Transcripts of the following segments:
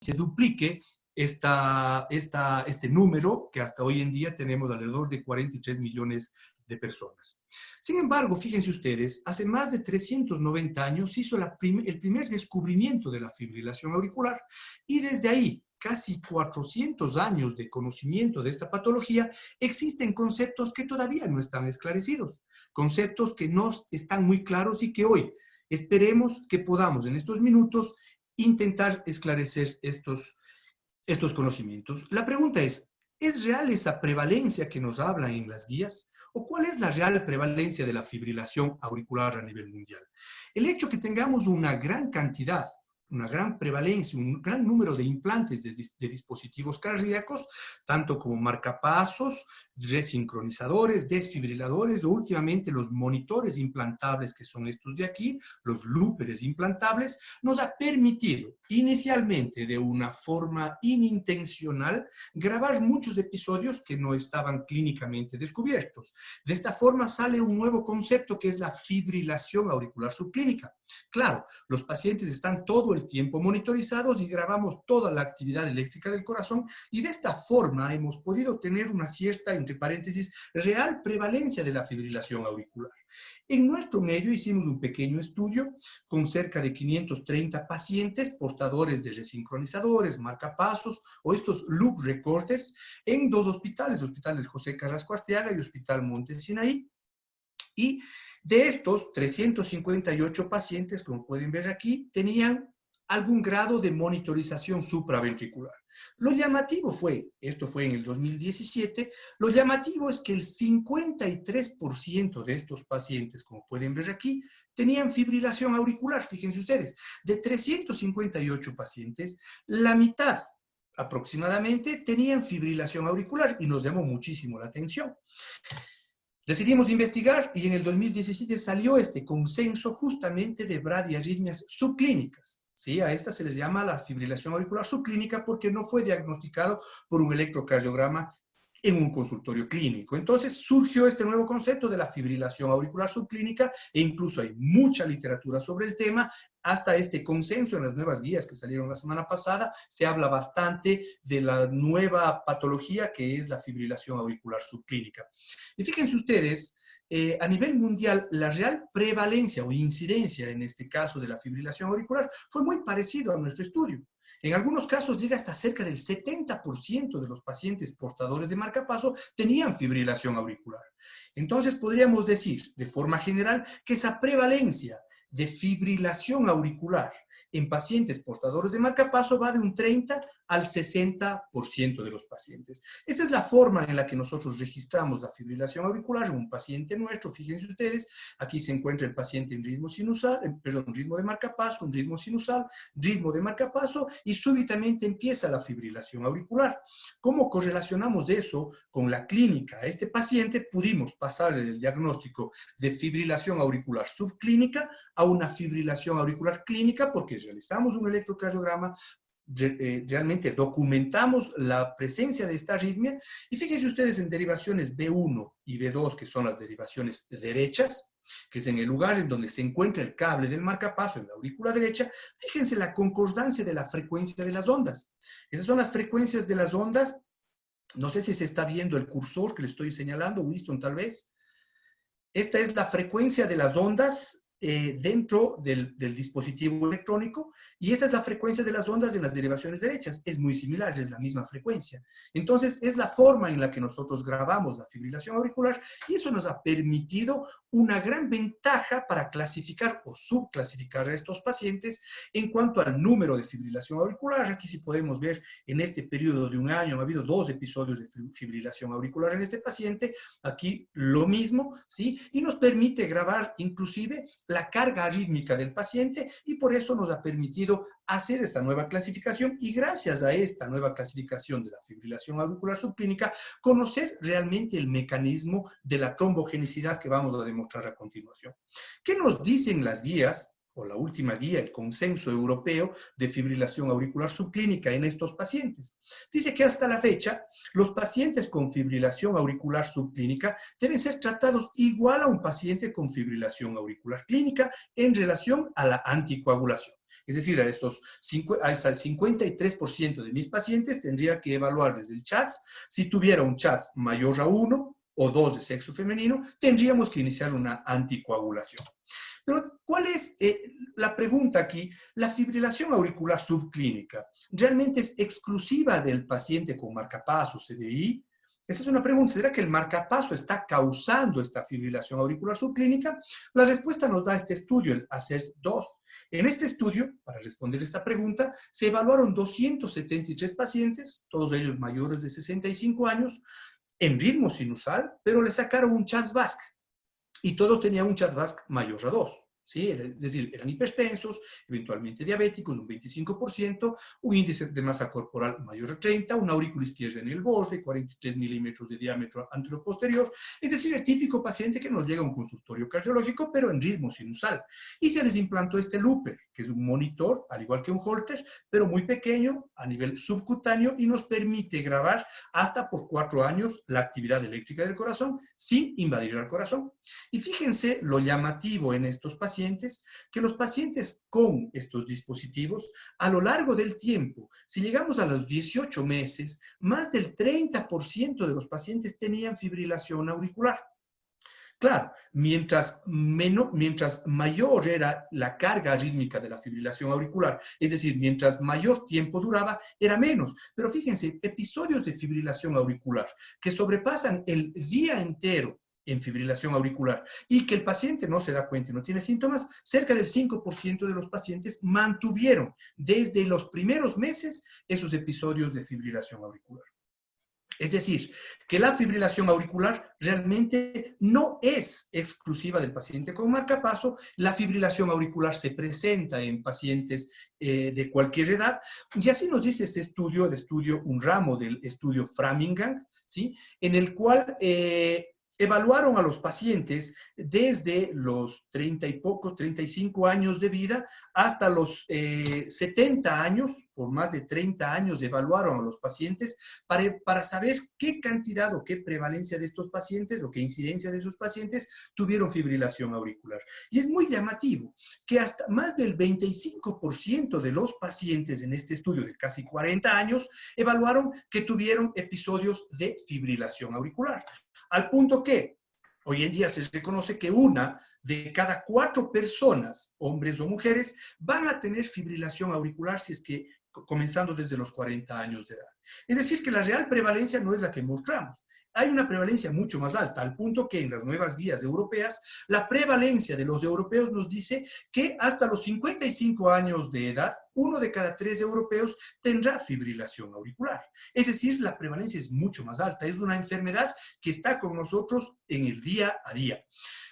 se duplique este número que hasta hoy en día tenemos alrededor de 43 millones de personas. Sin embargo, fíjense ustedes, hace más de 390 años se hizo el primer descubrimiento de la fibrilación auricular y desde ahí, casi 400 años de conocimiento de esta patología, existen conceptos que todavía no están esclarecidos, conceptos que no están muy claros y que hoy esperemos que podamos en estos minutos intentar esclarecer estos conocimientos. La pregunta ¿es real esa prevalencia que nos hablan en las guías? ¿O cuál es la real prevalencia de la fibrilación auricular a nivel mundial? El hecho que tengamos una gran cantidad, una gran prevalencia, un gran número de implantes de dispositivos cardíacos, tanto como marcapasos, resincronizadores, desfibriladores o últimamente los monitores implantables que son estos de aquí, los loopers implantables, nos ha permitido inicialmente de una forma inintencional grabar muchos episodios que no estaban clínicamente descubiertos. De esta forma sale un nuevo concepto que es la fibrilación auricular subclínica. Claro, los pacientes están todo el tiempo monitorizados y grabamos toda la actividad eléctrica del corazón y de esta forma hemos podido tener una cierta, entre paréntesis, real prevalencia de la fibrilación auricular. En nuestro medio hicimos un pequeño estudio con cerca de 530 pacientes portadores de resincronizadores, marcapasos o estos loop recorders en dos hospitales, Hospital José Carrasco Arteaga y Hospital Monte Sinaí. Y de estos 358 pacientes, como pueden ver aquí, tenían algún grado de monitorización supraventricular. Lo llamativo esto fue en el 2017, lo llamativo es que el 53% de estos pacientes, como pueden ver aquí, tenían fibrilación auricular. Fíjense ustedes, de 358 pacientes, la mitad aproximadamente tenían fibrilación auricular y nos llamó muchísimo la atención. Decidimos investigar y en el 2017 salió este consenso justamente de bradiarritmias subclínicas. ¿Sí? A esta se les llama la fibrilación auricular subclínica porque no fue diagnosticado por un electrocardiograma en un consultorio clínico. Entonces surgió este nuevo concepto de la fibrilación auricular subclínica e incluso hay mucha literatura sobre el tema. Hasta este consenso en las nuevas guías que salieron la semana pasada, se habla bastante de la nueva patología que es la fibrilación auricular subclínica. Y fíjense ustedes, a nivel mundial, la real prevalencia o incidencia en este caso de la fibrilación auricular fue muy parecido a nuestro estudio. En algunos casos llega hasta cerca del 70% de los pacientes portadores de marcapaso tenían fibrilación auricular. Entonces podríamos decir, de forma general, que esa prevalencia de fibrilación auricular en pacientes portadores de marcapaso va de un 30 al 60% de los pacientes. Esta es la forma en la que nosotros registramos la fibrilación auricular en un paciente nuestro. Fíjense ustedes, aquí se encuentra el paciente en ritmo sinusal, ritmo de marcapaso, un ritmo sinusal, ritmo de marcapaso y súbitamente empieza la fibrilación auricular. ¿Cómo correlacionamos eso con la clínica? A este paciente pudimos pasarle el diagnóstico de fibrilación auricular subclínica a una fibrilación auricular clínica porque realizamos un electrocardiograma, realmente documentamos la presencia de esta arritmia y fíjense ustedes en derivaciones B1 y B2, que son las derivaciones derechas, que es en el lugar en donde se encuentra el cable del marcapaso en la aurícula derecha, fíjense la concordancia de la frecuencia de las ondas. Esas son las frecuencias de las ondas. No sé si se está viendo el cursor que le estoy señalando, Winston, tal vez. Esta es la frecuencia de las ondas dentro del dispositivo electrónico y esa es la frecuencia de las ondas en las derivaciones derechas. Es muy similar, es la misma frecuencia. Entonces, es la forma en la que nosotros grabamos la fibrilación auricular y eso nos ha permitido una gran ventaja para clasificar o subclasificar a estos pacientes en cuanto al número de fibrilación auricular. Aquí sí podemos ver en este periodo de un año ha habido 2 episodios de fibrilación auricular en este paciente. Aquí lo mismo, ¿sí? Y nos permite grabar inclusive la carga arrítmica del paciente y por eso nos ha permitido hacer esta nueva clasificación y gracias a esta nueva clasificación de la fibrilación auricular subclínica, conocer realmente el mecanismo de la trombogenicidad que vamos a demostrar a continuación. ¿Qué nos dicen las guías? O la última guía, el consenso europeo de fibrilación auricular subclínica en estos pacientes. Dice que hasta la fecha, los pacientes con fibrilación auricular subclínica deben ser tratados igual a un paciente con fibrilación auricular clínica en relación a la anticoagulación. Es decir, a ese 53% de mis pacientes tendría que evaluarles el CHATS. Si tuviera un CHATS mayor a 1 o 2 de sexo femenino, tendríamos que iniciar una anticoagulación. Pero, ¿cuál es la pregunta aquí? ¿La fibrilación auricular subclínica realmente es exclusiva del paciente con marcapaso, CDI? Esa es una pregunta. ¿Será que el marcapaso está causando esta fibrilación auricular subclínica? La respuesta nos da este estudio, el ACER-2. En este estudio, para responder esta pregunta, se evaluaron 273 pacientes, todos ellos mayores de 65 años, en ritmo sinusal, pero le sacaron un CHATS-VASc y todos tenían un CHATS-VASc mayor a 2. ¿Sí? Es decir, eran hipertensos, eventualmente diabéticos, un 25%, un índice de masa corporal mayor a 30, una aurícula izquierda en el borde, 43 milímetros de diámetro anteroposterior, es decir, el típico paciente que nos llega a un consultorio cardiológico, pero en ritmo sinusal. Y se les implantó este Looper, que es un monitor, al igual que un Holter, pero muy pequeño, a nivel subcutáneo, y nos permite grabar hasta por 4 años la actividad eléctrica del corazón sin invadir al corazón. Y fíjense lo llamativo en estos pacientes, que los pacientes con estos dispositivos, a lo largo del tiempo, si llegamos a los 18 meses, más del 30% de los pacientes tenían fibrilación auricular. Claro, mientras mayor era la carga rítmica de la fibrilación auricular, es decir, mientras mayor tiempo duraba, era menos. Pero fíjense, episodios de fibrilación auricular que sobrepasan el día entero en fibrilación auricular y que el paciente no se da cuenta y no tiene síntomas, cerca del 5% de los pacientes mantuvieron desde los primeros meses esos episodios de fibrilación auricular. Es decir, que la fibrilación auricular realmente no es exclusiva del paciente con marcapaso. La fibrilación auricular se presenta en pacientes de cualquier edad. Y así nos dice este estudio, un ramo del estudio Framingham, ¿sí? En el cual evaluaron a los pacientes desde los 30 y pocos, 35 años de vida, hasta los 70 años, por más de 30 años evaluaron a los pacientes para saber qué cantidad o qué prevalencia de estos pacientes o qué incidencia de esos pacientes tuvieron fibrilación auricular. Y es muy llamativo que hasta más del 25% de los pacientes en este estudio de casi 40 años evaluaron que tuvieron episodios de fibrilación auricular. Al punto que hoy en día se reconoce que 1 de cada 4 personas, hombres o mujeres, van a tener fibrilación auricular si es que comenzando desde los 40 años de edad. Es decir, que la real prevalencia no es la que mostramos. Hay una prevalencia mucho más alta, al punto que en las nuevas guías europeas, la prevalencia de los europeos nos dice que hasta los 55 años de edad, 1 de cada 3 europeos tendrá fibrilación auricular. Es decir, la prevalencia es mucho más alta. Es una enfermedad que está con nosotros en el día a día.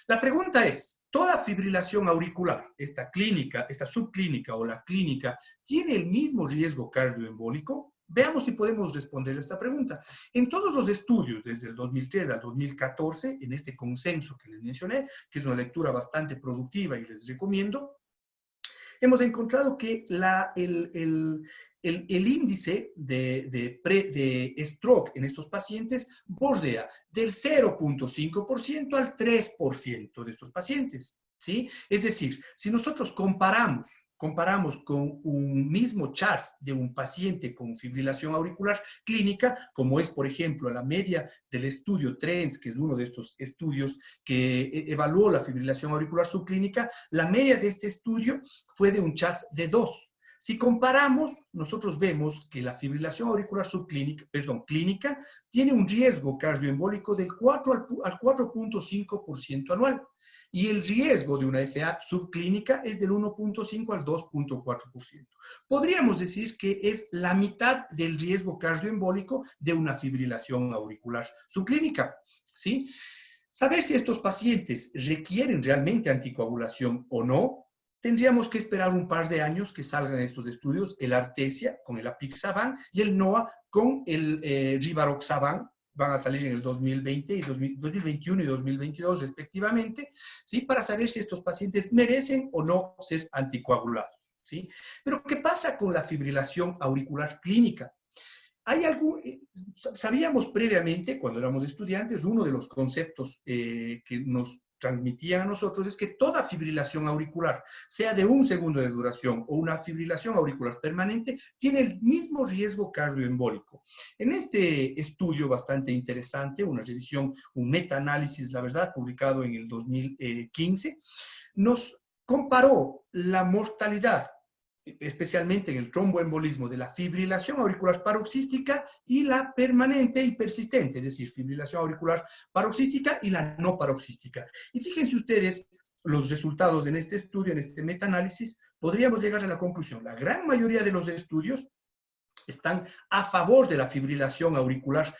La pregunta es, ¿toda fibrilación auricular, esta clínica, esta subclínica o la clínica, tiene el mismo riesgo cardioembólico? Veamos si podemos responder a esta pregunta. En todos los estudios, desde el 2003 al 2014, en este consenso que les mencioné, que es una lectura bastante productiva y les recomiendo, hemos encontrado que el índice de stroke en estos pacientes bordea del 0.5% al 3% de estos pacientes, ¿sí? Es decir, si nosotros comparamos con un mismo CHARS de un paciente con fibrilación auricular clínica, como es, por ejemplo, la media del estudio TRENDS, que es uno de estos estudios que evaluó la fibrilación auricular subclínica, la media de este estudio fue de un CHARS de 2. Si comparamos, nosotros vemos que la fibrilación auricular clínica tiene un riesgo cardioembólico del 4 al 4.5% anual. Y el riesgo de una FA subclínica es del 1.5 al 2.4%. Podríamos decir que es la mitad del riesgo cardioembólico de una fibrilación auricular subclínica, ¿sí? Saber si estos pacientes requieren realmente anticoagulación o no, tendríamos que esperar un par de años que salgan estos estudios, el Artesia con el Apixaban y el NOA con el Rivaroxaban. Van a salir en el 2020 2021 y 2022 respectivamente, ¿sí? Para saber si estos pacientes merecen o no ser anticoagulados, ¿sí? Pero, ¿qué pasa con la fibrilación auricular clínica? Sabíamos previamente, cuando éramos estudiantes, uno de los conceptos que nos transmitían a nosotros es que toda fibrilación auricular, sea de 1 segundo de duración o una fibrilación auricular permanente, tiene el mismo riesgo cardioembólico. En este estudio bastante interesante, una revisión, un metaanálisis, la verdad, publicado en el 2015, nos comparó la mortalidad, especialmente en el tromboembolismo, de la fibrilación auricular paroxística y la permanente y persistente, es decir, fibrilación auricular paroxística y la no paroxística. Y fíjense ustedes los resultados en este estudio, en este metaanálisis, podríamos llegar a la conclusión. La gran mayoría de los estudios están a favor de la fibrilación auricular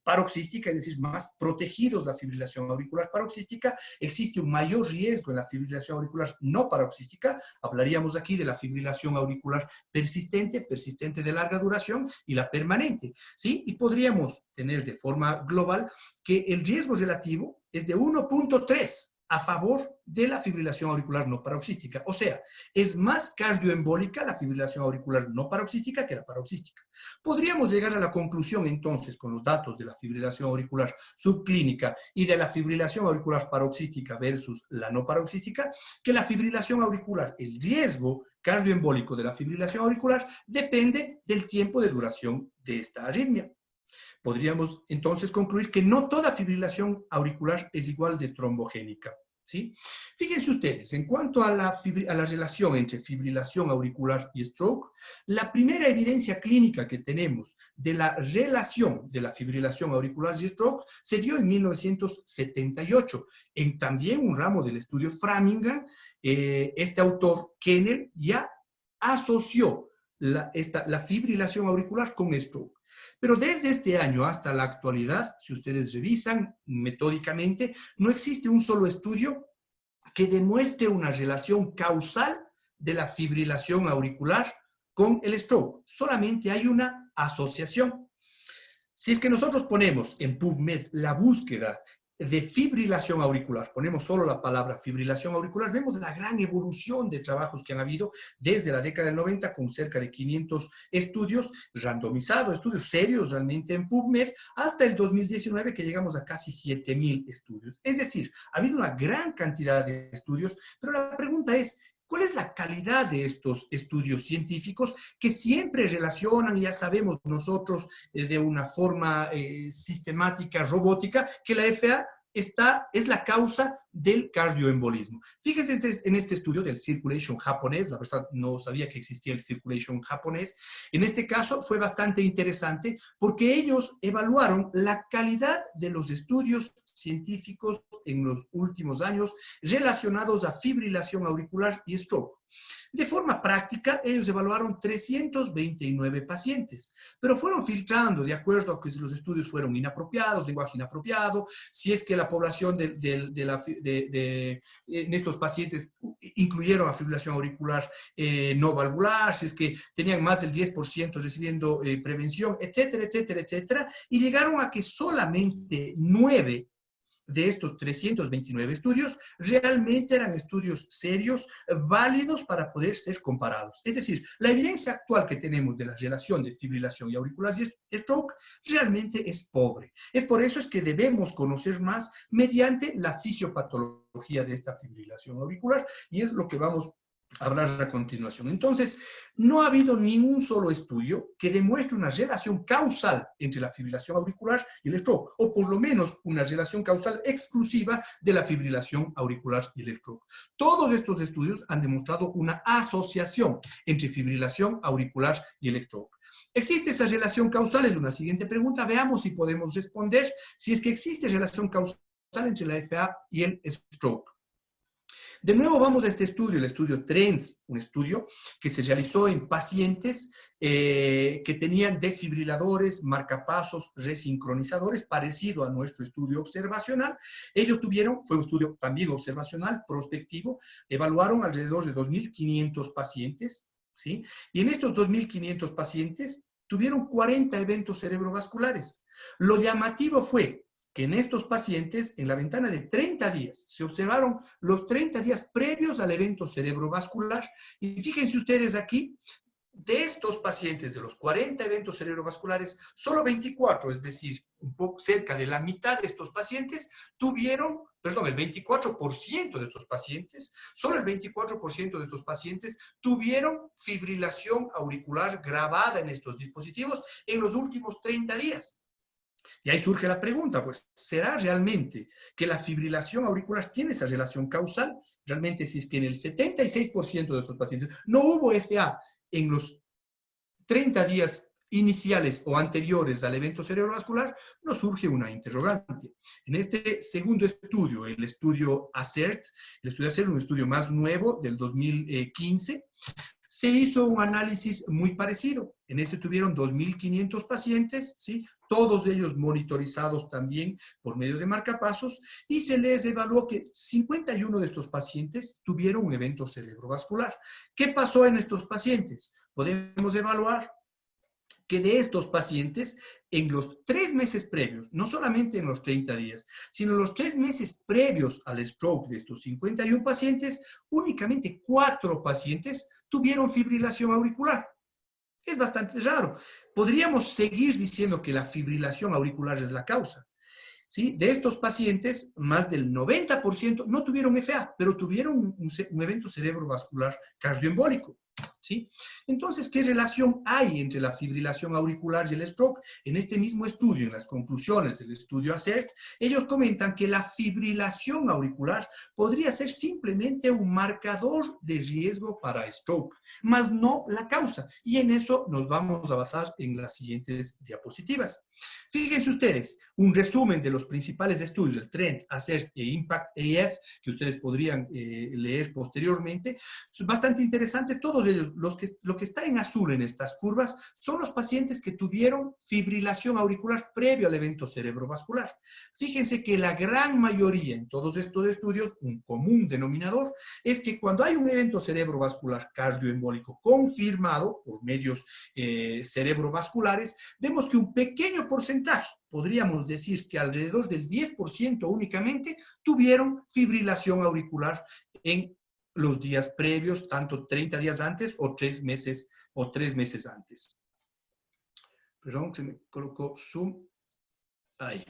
paroxística, es decir, más protegidos la fibrilación auricular paroxística. Existe un mayor riesgo en la fibrilación auricular no paroxística. Hablaríamos aquí de la fibrilación auricular persistente, persistente de larga duración, y la permanente, ¿sí? Y podríamos tener de forma global que el riesgo relativo es de 1.3 a favor de la fibrilación auricular no paroxística. O sea, es más cardioembólica la fibrilación auricular no paroxística que la paroxística. Podríamos llegar a la conclusión entonces, con los datos de la fibrilación auricular subclínica y de la fibrilación auricular paroxística versus la no paroxística, que la fibrilación auricular, el riesgo cardioembólico de la fibrilación auricular depende del tiempo de duración de esta arritmia. Podríamos entonces concluir que no toda fibrilación auricular es igual de trombogénica, ¿sí? Fíjense ustedes, en cuanto a la relación entre fibrilación auricular y stroke, la primera evidencia clínica que tenemos de la relación de la fibrilación auricular y stroke se dio en 1978, en también un ramo del estudio Framingham. Este autor, Kennel, ya asoció la fibrilación auricular con stroke. Pero desde este año hasta la actualidad, si ustedes revisan metódicamente, no existe un solo estudio que demuestre una relación causal de la fibrilación auricular con el stroke. Solamente hay una asociación. Si es que nosotros ponemos en PubMed la búsqueda de fibrilación auricular, ponemos solo la palabra fibrilación auricular, vemos la gran evolución de trabajos que han habido desde la década del 90, con cerca de 500 estudios randomizados, estudios serios realmente en PubMed, hasta el 2019, que llegamos a casi 7,000 estudios. Es decir, ha habido una gran cantidad de estudios, pero la pregunta es, ¿cuál es la calidad de estos estudios científicos que siempre relacionan, ya sabemos nosotros, de una forma sistemática, robótica, que la FA es la causa del cardioembolismo? Fíjense en este estudio del Circulation japonés, la verdad no sabía que existía el Circulation japonés. En este caso fue bastante interesante porque ellos evaluaron la calidad de los estudios científicos en los últimos años relacionados a fibrilación auricular y stroke. De forma práctica, ellos evaluaron 329 pacientes, pero fueron filtrando de acuerdo a que los estudios fueron inapropiados, lenguaje inapropiado, si es que la población en estos pacientes incluyeron a fibrilación auricular no valvular, si es que tenían más del 10% recibiendo prevención, etcétera, etcétera, etcétera, y llegaron a que solamente 9 de estos 329 estudios realmente eran estudios serios, válidos para poder ser comparados. Es decir, la evidencia actual que tenemos de la relación de fibrilación y auricular y stroke realmente es pobre. Es por eso es que debemos conocer más mediante la fisiopatología de esta fibrilación auricular, y es lo que vamos hablar a continuación. Entonces, no ha habido ningún solo estudio que demuestre una relación causal entre la fibrilación auricular y el stroke, o por lo menos una relación causal exclusiva de la fibrilación auricular y el stroke. Todos estos estudios han demostrado una asociación entre fibrilación auricular y el stroke. ¿Existe esa relación causal? Es una siguiente pregunta. Veamos si podemos responder si es que existe relación causal entre la FA y el stroke. De nuevo vamos a este estudio, el estudio TRENDS, un estudio que se realizó en pacientes que tenían desfibriladores, marcapasos, resincronizadores, parecido a nuestro estudio observacional. Ellos fue un estudio también observacional, prospectivo, evaluaron alrededor de 2,500 pacientes, ¿sí? Y en estos 2,500 pacientes tuvieron 40 eventos cerebrovasculares. Lo llamativo fue que en estos pacientes, en la ventana de 30 días, se observaron los 30 días previos al evento cerebrovascular. Y fíjense ustedes aquí, De estos pacientes, de los 40 eventos cerebrovasculares, solo 24, es decir, un poco cerca de la mitad de estos pacientes tuvieron, perdón, el 24% de estos pacientes, solo el 24% de estos pacientes tuvieron fibrilación auricular grabada en estos dispositivos en los últimos 30 días. Y ahí surge la pregunta, pues, ¿será realmente que la fibrilación auricular tiene esa relación causal? Realmente, si es que en el 76% de estos pacientes no hubo FA en los 30 días iniciales o anteriores al evento cerebrovascular, nos surge una interrogante. En este segundo estudio, el estudio ACERT, es un estudio más nuevo del 2015, se hizo un análisis muy parecido. En este tuvieron 2.500 pacientes, ¿sí? Todos ellos monitorizados también por medio de marcapasos, y se les evaluó que 51 de estos pacientes tuvieron un evento cerebrovascular. ¿Qué pasó en estos pacientes? Podemos evaluar que de estos pacientes, en los 3 meses previos, no solamente en los 30 días, sino en los 3 meses previos al stroke de estos 51 pacientes, únicamente 4 pacientes tuvieron fibrilación auricular. Es bastante raro. Podríamos seguir diciendo que la fibrilación auricular es la causa. ¿Sí? De estos pacientes, más del 90% no tuvieron FA, pero tuvieron un evento cerebrovascular cardioembólico. ¿Sí? Entonces, ¿qué relación hay entre la fibrilación auricular y el stroke? En este mismo estudio, en las conclusiones del estudio ACERT, ellos comentan que la fibrilación auricular podría ser simplemente un marcador de riesgo para stroke, más no la causa. Y en eso nos vamos a basar en las siguientes diapositivas. Fíjense ustedes, un resumen de los principales estudios, el TREND, ACERT e IMPACT AF, que ustedes podrían leer posteriormente. Es bastante interesante. Todos ellos, lo que está en azul en estas curvas, son los pacientes que tuvieron fibrilación auricular previo al evento cerebrovascular. Fíjense que la gran mayoría en todos estos estudios, un común denominador, es que cuando hay un evento cerebrovascular cardioembólico confirmado por medios cerebrovasculares, vemos que un pequeño porcentaje, podríamos decir que alrededor del 10% únicamente, tuvieron fibrilación auricular en los días previos, tanto 30 días antes o 3 meses antes. Perdón, se me colocó zoom. Ahí.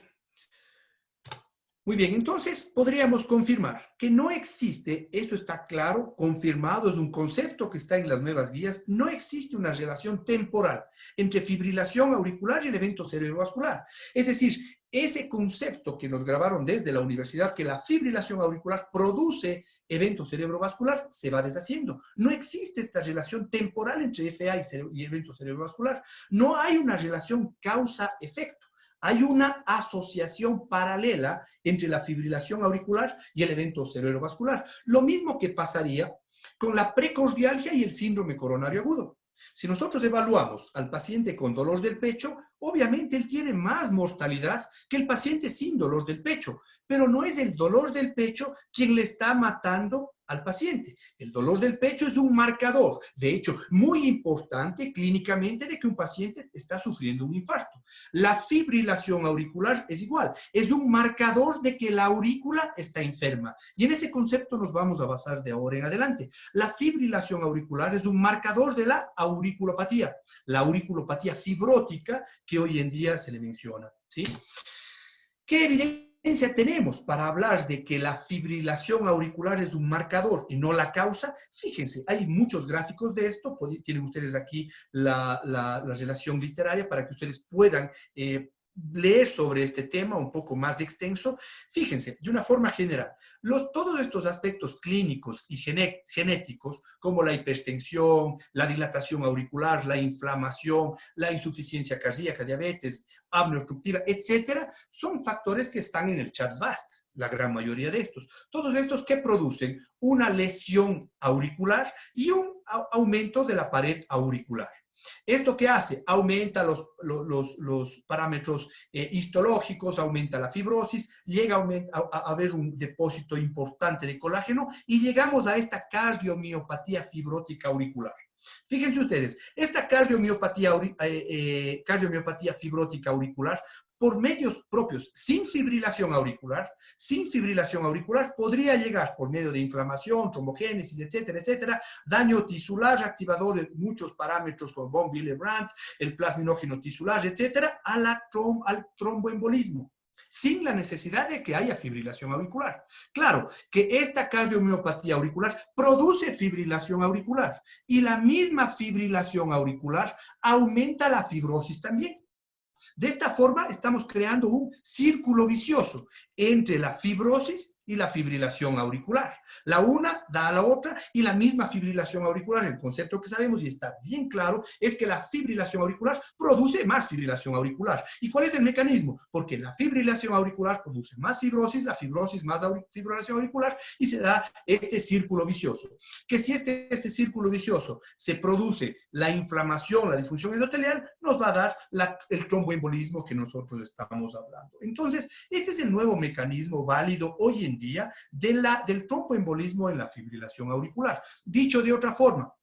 Muy bien, entonces podríamos confirmar que no existe, eso está claro, confirmado, es un concepto que está en las nuevas guías, no existe una relación temporal entre fibrilación auricular y el evento cerebrovascular. Es decir, ese concepto que nos grabaron desde la universidad, que la fibrilación auricular produce evento cerebrovascular, se va deshaciendo. No existe esta relación temporal entre FA y evento cerebrovascular. No hay una relación causa-efecto. Hay una asociación paralela entre la fibrilación auricular y el evento cerebrovascular. Lo mismo que pasaría con la precordialgia y el síndrome coronario agudo. Si nosotros evaluamos al paciente con dolor del pecho, obviamente él tiene más mortalidad que el paciente sin dolor del pecho, pero no es el dolor del pecho quien le está matando al paciente. El dolor del pecho es un marcador, de hecho, muy importante clínicamente de que un paciente está sufriendo un infarto. La fibrilación auricular es igual, es un marcador de que la aurícula está enferma. Y en ese concepto nos vamos a basar de ahora en adelante. La fibrilación auricular es un marcador de la auriculopatía fibrótica que hoy en día se le menciona. ¿Sí? ¿Qué evidencia tenemos para hablar de que la fibrilación auricular es un marcador y no la causa? Fíjense, hay muchos gráficos de esto. Tienen ustedes aquí la relación literaria para que ustedes puedan leer sobre este tema un poco más extenso. Fíjense, de una forma general, todos estos aspectos clínicos y genéticos, como la hipertensión, la dilatación auricular, la inflamación, la insuficiencia cardíaca, diabetes, apnea obstructiva, etcétera, son factores que están en el CHA2DS2, la gran mayoría de estos. Todos estos que producen una lesión auricular y un aumento de la pared auricular. ¿Esto qué hace? Aumenta los parámetros histológicos, aumenta la fibrosis, llega a haber un depósito importante de colágeno y llegamos a esta cardiomiopatía fibrótica auricular. Fíjense ustedes, esta cardiomiopatía fibrótica auricular por medios propios, sin fibrilación auricular, podría llegar por medio de inflamación, trombogénesis, etcétera, etcétera, daño tisular, activador de muchos parámetros como von Willebrand, el plasminógeno tisular, etcétera, al tromboembolismo, sin la necesidad de que haya fibrilación auricular. Claro, que esta cardiomiopatía auricular produce fibrilación auricular y la misma fibrilación auricular aumenta la fibrosis también. De esta forma estamos creando un círculo vicioso entre la fibrosis y la fibrilación auricular. La una da a la otra y la misma fibrilación auricular. El concepto que sabemos y está bien claro es que la fibrilación auricular produce más fibrilación auricular. ¿Y cuál es el mecanismo? Porque la fibrilación auricular produce más fibrosis, la fibrosis más fibrilación auricular y se da este círculo vicioso. Que si este círculo vicioso se produce la inflamación, la disfunción endotelial, nos va a dar el tromboembolismo que nosotros estamos hablando. Entonces, este es el nuevo mecanismo válido hoy en día del tromboembolismo en la fibrilación auricular. Dicho de otra forma,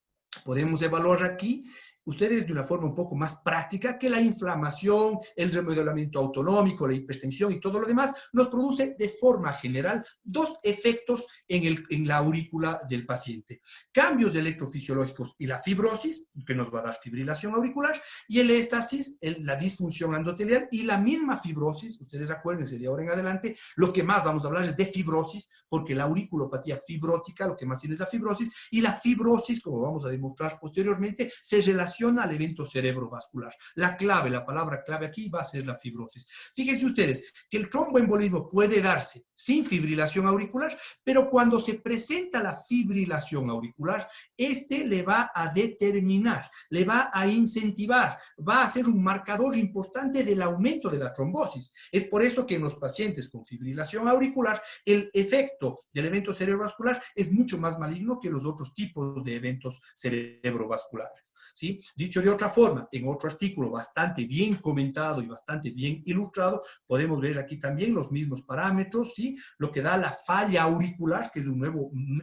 podemos evaluar aquí ustedes de una forma un poco más práctica que la inflamación, el remodelamiento autonómico, la hipertensión y todo lo demás nos produce de forma general dos efectos en la aurícula del paciente. Cambios electrofisiológicos y la fibrosis, que nos va a dar fibrilación auricular, y el éstasis, la disfunción endotelial y la misma fibrosis. Ustedes acuérdense de ahora en adelante, lo que más vamos a hablar es de fibrosis, porque la auriculopatía fibrótica, lo que más tiene es la fibrosis, y la fibrosis, como vamos a demostrar posteriormente, se relaciona al evento cerebrovascular. La palabra clave aquí va a ser la fibrosis. Fíjense ustedes que el tromboembolismo puede darse sin fibrilación auricular, pero cuando se presenta la fibrilación auricular, este le va a determinar, le va a incentivar, va a ser un marcador importante del aumento de la trombosis. Es por eso que en los pacientes con fibrilación auricular, el efecto del evento cerebrovascular es mucho más maligno que los otros tipos de eventos cerebrovasculares, ¿sí? Dicho de otra forma, en otro artículo bastante bien comentado y bastante bien ilustrado, podemos ver aquí también los mismos parámetros, ¿sí? Lo que da la falla auricular, que es un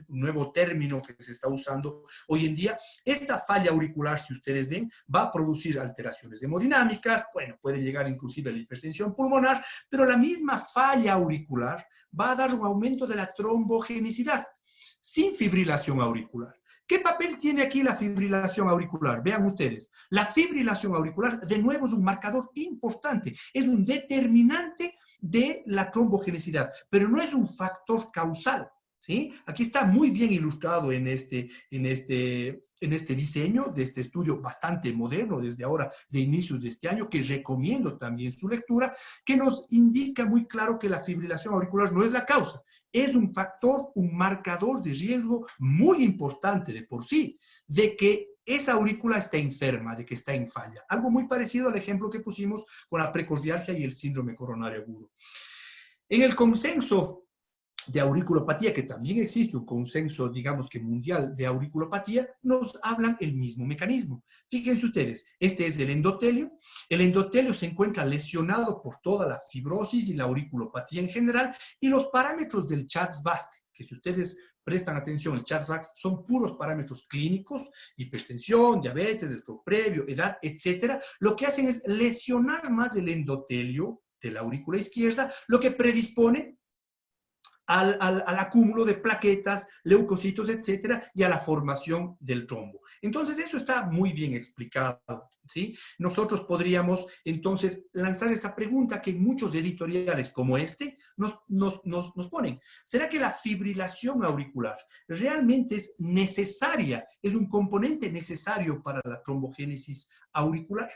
nuevo término que se está usando hoy en día. Esta falla auricular, si ustedes ven, va a producir alteraciones hemodinámicas, bueno, puede llegar inclusive a la hipertensión pulmonar, pero la misma falla auricular va a dar un aumento de la trombogenicidad sin fibrilación auricular. ¿Qué papel tiene aquí la fibrilación auricular? Vean ustedes, la fibrilación auricular de nuevo es un marcador importante, es un determinante de la trombogenicidad, pero no es un factor causal, ¿sí? Aquí está muy bien ilustrado en este diseño de este estudio bastante moderno, desde ahora de inicios de este año, que recomiendo también su lectura, que nos indica muy claro que la fibrilación auricular no es la causa, es un factor, un marcador de riesgo muy importante de por sí, de que esa aurícula está enferma, de que está en falla. Algo muy parecido al ejemplo que pusimos con la precordialgia y el síndrome coronario agudo. En el consenso de auriculopatía, que también existe un consenso, digamos que mundial de auriculopatía, nos hablan el mismo mecanismo. Fíjense ustedes, este es el endotelio. El endotelio se encuentra lesionado por toda la fibrosis y la auriculopatía en general, y los parámetros del CHA2-VASc, que si ustedes prestan atención, el CHA2-VASc son puros parámetros clínicos, hipertensión, diabetes, estrés previo, edad, etcétera. Lo que hacen es lesionar más el endotelio de la aurícula izquierda, lo que predispone al acúmulo de plaquetas, leucocitos, etcétera, y a la formación del trombo. Entonces, eso está muy bien explicado, ¿sí? Nosotros podríamos, entonces, lanzar esta pregunta que muchos editoriales como este nos ponen. ¿Será que la fibrilación auricular realmente es necesaria, es un componente necesario para la trombogénesis auricular?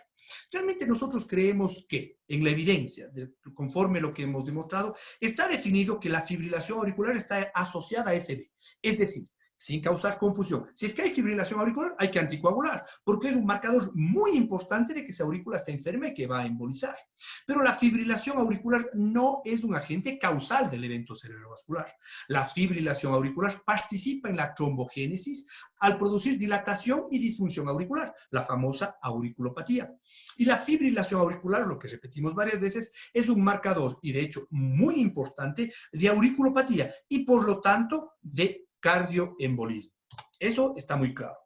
Realmente nosotros creemos que, en la evidencia, conforme lo que hemos demostrado, está definido que la fibrilación auricular está asociada a SB. Es decir, sin causar confusión, si es que hay fibrilación auricular, hay que anticoagular, porque es un marcador muy importante de que esa aurícula está enferma y que va a embolizar. Pero la fibrilación auricular no es un agente causal del evento cerebrovascular. La fibrilación auricular participa en la trombogénesis al producir dilatación y disfunción auricular, la famosa auriculopatía. Y la fibrilación auricular, lo que repetimos varias veces, es un marcador, y de hecho muy importante, de auriculopatía y por lo tanto de cardioembolismo. Eso está muy claro.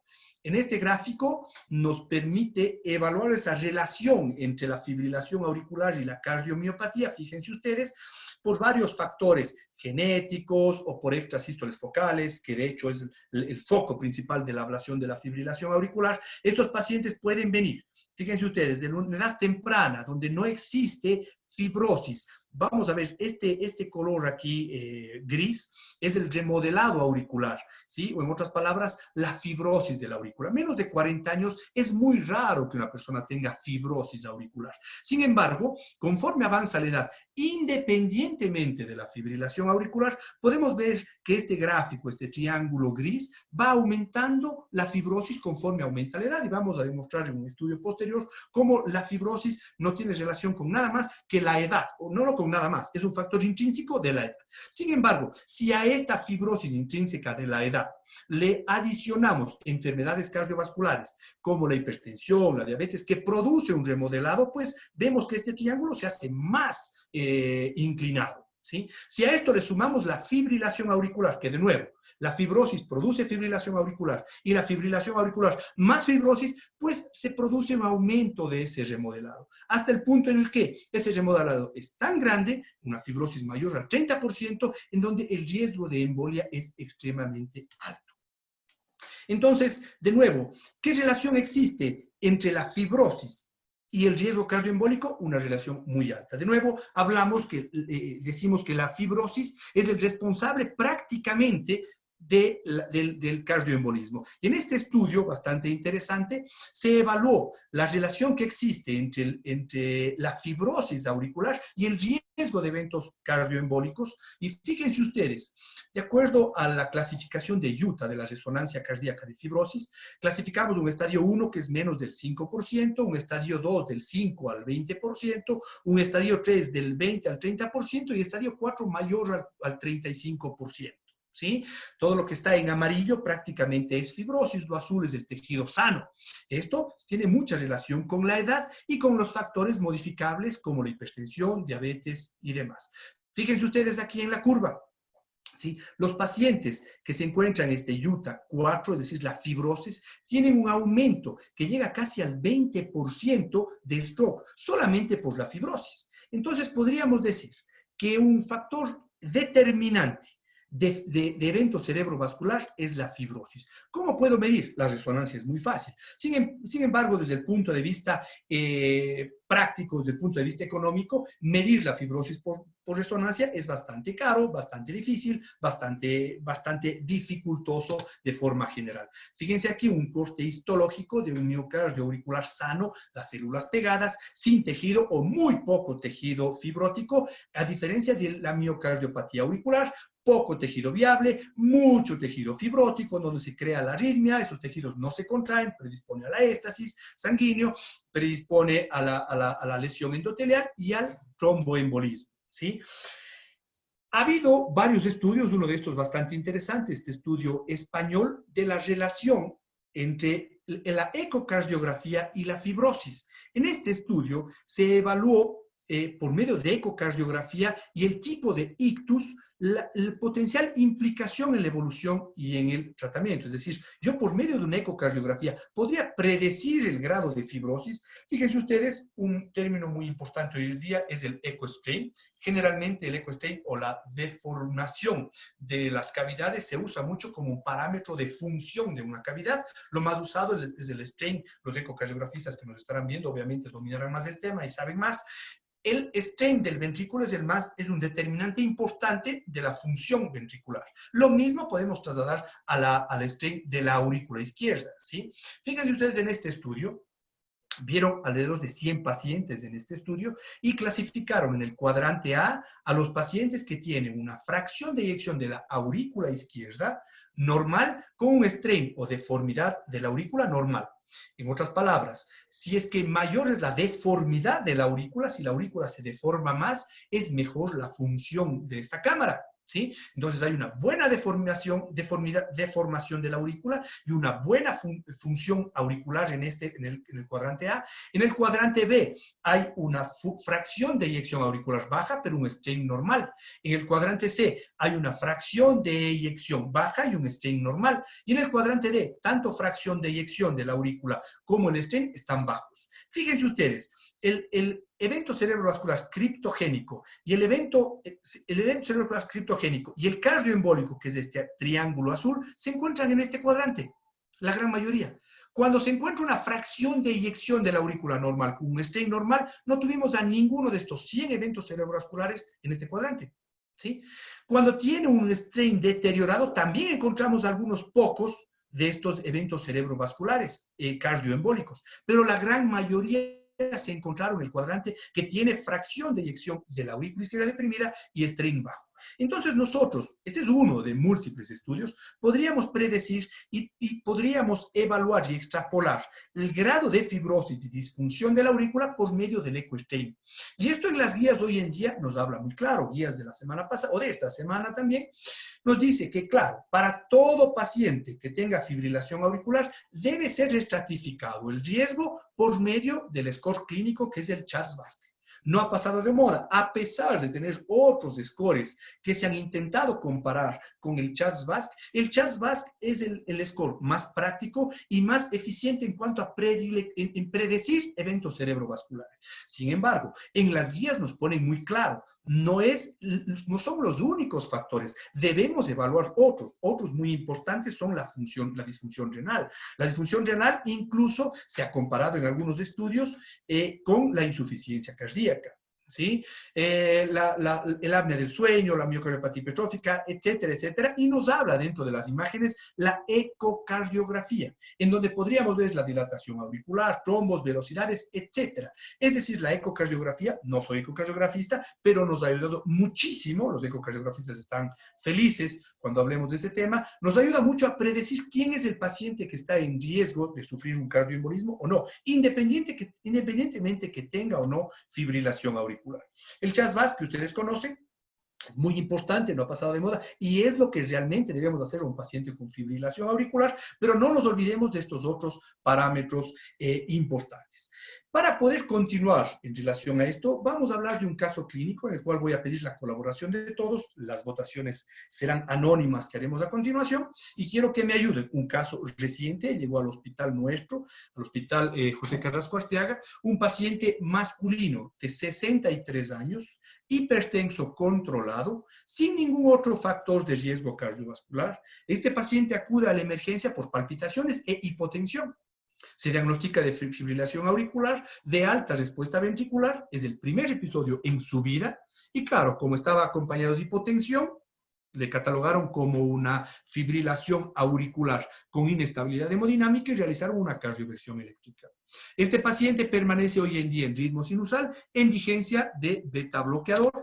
En este gráfico nos permite evaluar esa relación entre la fibrilación auricular y la cardiomiopatía, fíjense ustedes, por varios factores genéticos o por extrasístoles focales, que de hecho es el foco principal de la ablación de la fibrilación auricular. Estos pacientes pueden venir, fíjense ustedes, de una edad temprana, donde no existe fibrosis. Vamos a ver, este color aquí gris es el remodelado auricular, ¿sí? O en otras palabras, la fibrosis de la aurícula. Menos de 40 años es muy raro que una persona tenga fibrosis auricular. Sin embargo, conforme avanza la edad, independientemente de la fibrilación auricular, podemos ver que este gráfico, este triángulo gris, va aumentando la fibrosis conforme aumenta la edad. Y vamos a demostrar en un estudio posterior cómo la fibrosis no tiene relación con nada más que la edad, o no con nada más, es un factor intrínseco de la edad. Sin embargo, si a esta fibrosis intrínseca de la edad le adicionamos enfermedades cardiovasculares como la hipertensión, la diabetes, que produce un remodelado, pues vemos que este triángulo se hace más inclinado, ¿sí? Si a esto le sumamos la fibrilación auricular, que de nuevo, la fibrosis produce fibrilación auricular y la fibrilación auricular más fibrosis, pues se produce un aumento de ese remodelado, hasta el punto en el que ese remodelado es tan grande, una fibrosis mayor al 30%, en donde el riesgo de embolia es extremadamente alto. Entonces, de nuevo, ¿qué relación existe entre la fibrosis y el riesgo cardioembólico? Una relación muy alta. De nuevo, decimos que la fibrosis es el responsable prácticamente del cardioembolismo. Y en este estudio, bastante interesante, se evaluó la relación que existe entre la fibrosis auricular y el riesgo de eventos cardioembólicos. Y fíjense ustedes, de acuerdo a la clasificación de Utah de la resonancia cardíaca de fibrosis, clasificamos un estadio 1 que es menos del 5%, un estadio 2 del 5 al 20%, un estadio 3 del 20 al 30% y estadio 4 mayor al 35%. ¿Sí? Todo lo que está en amarillo prácticamente es fibrosis, lo azul es el tejido sano. Esto tiene mucha relación con la edad y con los factores modificables como la hipertensión, diabetes y demás. Fíjense ustedes aquí en la curva. ¿Sí? Los pacientes que se encuentran en este Utah 4, es decir, la fibrosis, tienen un aumento que llega casi al 20% de stroke, solamente por la fibrosis. Entonces, podríamos decir que un factor determinante de evento cerebrovascular es la fibrosis. ¿Cómo puedo medir? La resonancia es muy fácil. Sin embargo, desde el punto de vista práctico, desde el punto de vista económico, medir la fibrosis por resonancia es bastante caro, bastante difícil, bastante dificultoso de forma general. Fíjense aquí un corte histológico de un miocardio auricular sano, las células pegadas, sin tejido o muy poco tejido fibrótico, a diferencia de la miocardiopatía auricular, poco tejido viable, mucho tejido fibrótico, donde se crea la arritmia, esos tejidos no se contraen, predispone a la éstasis sanguíneo, predispone a la lesión endotelial y al tromboembolismo, ¿sí? Ha habido varios estudios, uno de estos bastante interesante, este estudio español, de la relación entre la ecocardiografía y la fibrosis. En este estudio se evaluó por medio de ecocardiografía y el tipo de ictus, la potencial implicación en la evolución y en el tratamiento. Es decir, yo por medio de una ecocardiografía podría predecir el grado de fibrosis. Fíjense ustedes, un término muy importante hoy en día es el ecostrain. Generalmente el ecostrain o la deformación de las cavidades se usa mucho como un parámetro de función de una cavidad. Lo más usado es el strain. Los ecocardiografistas que nos estarán viendo obviamente dominarán más el tema y saben más. El strain del ventrículo es un determinante importante de la función ventricular. Lo mismo podemos trasladar al strain de la aurícula izquierda, ¿sí? Fíjense ustedes en este estudio, vieron alrededor de 100 pacientes en este estudio y clasificaron en el cuadrante A a los pacientes que tienen una fracción de eyección de la aurícula izquierda normal con un strain o deformidad de la aurícula normal. En otras palabras, si es que mayor es la deformidad de la aurícula, si la aurícula se deforma más, es mejor la función de esta cámara. ¿sí? Entonces hay una buena deformación de la aurícula y una buena función auricular en el cuadrante A. En el cuadrante B hay una fracción de eyección auricular baja, pero un strain normal. En el cuadrante C hay una fracción de eyección baja y un strain normal. Y en el cuadrante D, tanto fracción de eyección de la aurícula como el strain están bajos. Fíjense ustedes, el evento cerebrovascular criptogénico y el evento cerebrovascular criptogénico y el cardioembólico, que es este triángulo azul, se encuentran en este cuadrante, la gran mayoría. Cuando se encuentra una fracción de eyección de la aurícula normal con un strain normal, no tuvimos a ninguno de estos 100 eventos cerebrovasculares en este cuadrante. ¿Sí? Cuando tiene un strain deteriorado, también encontramos algunos pocos de estos eventos cerebrovasculares cardioembólicos, pero la gran mayoría se encontraron en el cuadrante que tiene fracción de eyección de la aurícula izquierda deprimida y strain bajo. Entonces nosotros, este es uno de múltiples estudios, podríamos predecir y podríamos evaluar y extrapolar el grado de fibrosis y disfunción de la aurícula por medio del ecostrain. Y esto en las guías hoy en día nos habla muy claro, guías de la semana pasada o de esta semana también, nos dice que, claro, para todo paciente que tenga fibrilación auricular debe ser estratificado el riesgo por medio del score clínico que es el Charles-Basque. No ha pasado de moda, a pesar de tener otros scores que se han intentado comparar con el Charles-Basque. El Charles-Basque es el score más práctico y más eficiente en cuanto a predecir eventos cerebrovasculares. Sin embargo, en las guías nos ponen muy claro, no son los únicos factores, debemos evaluar otros muy importantes son la disfunción renal. La disfunción renal incluso se ha comparado en algunos estudios con la insuficiencia cardíaca. ¿Sí? El apnea del sueño, la miocardiopatía hipertrófica, etcétera, etcétera, y nos habla dentro de las imágenes la ecocardiografía, en donde podríamos ver la dilatación auricular, trombos, velocidades, etcétera. Es decir, la ecocardiografía, no soy ecocardiografista, pero nos ha ayudado muchísimo, los ecocardiografistas están felices cuando hablemos de este tema, nos ayuda mucho a predecir quién es el paciente que está en riesgo de sufrir un cardioembolismo o no, independientemente que tenga o no fibrilación auricular. El Charles-Basque, que ustedes conocen, es muy importante, no ha pasado de moda, y es lo que realmente debemos hacer a un paciente con fibrilación auricular, pero no nos olvidemos de estos otros parámetros importantes. Para poder continuar en relación a esto, vamos a hablar de un caso clínico en el cual voy a pedir la colaboración de todos. Las votaciones serán anónimas que haremos a continuación y quiero que me ayuden. Un caso reciente, llegó al hospital nuestro, al hospital José Carrasco Arteaga, un paciente masculino de 63 años, hipertenso controlado, sin ningún otro factor de riesgo cardiovascular. Este paciente acude a la emergencia por palpitaciones e hipotensión. Se diagnostica de fibrilación auricular de alta respuesta ventricular, es el primer episodio en su vida, y claro, como estaba acompañado de hipotensión, le catalogaron como una fibrilación auricular con inestabilidad hemodinámica y realizaron una cardioversión eléctrica. Este paciente permanece hoy en día en ritmo sinusal en vigencia de beta bloqueador.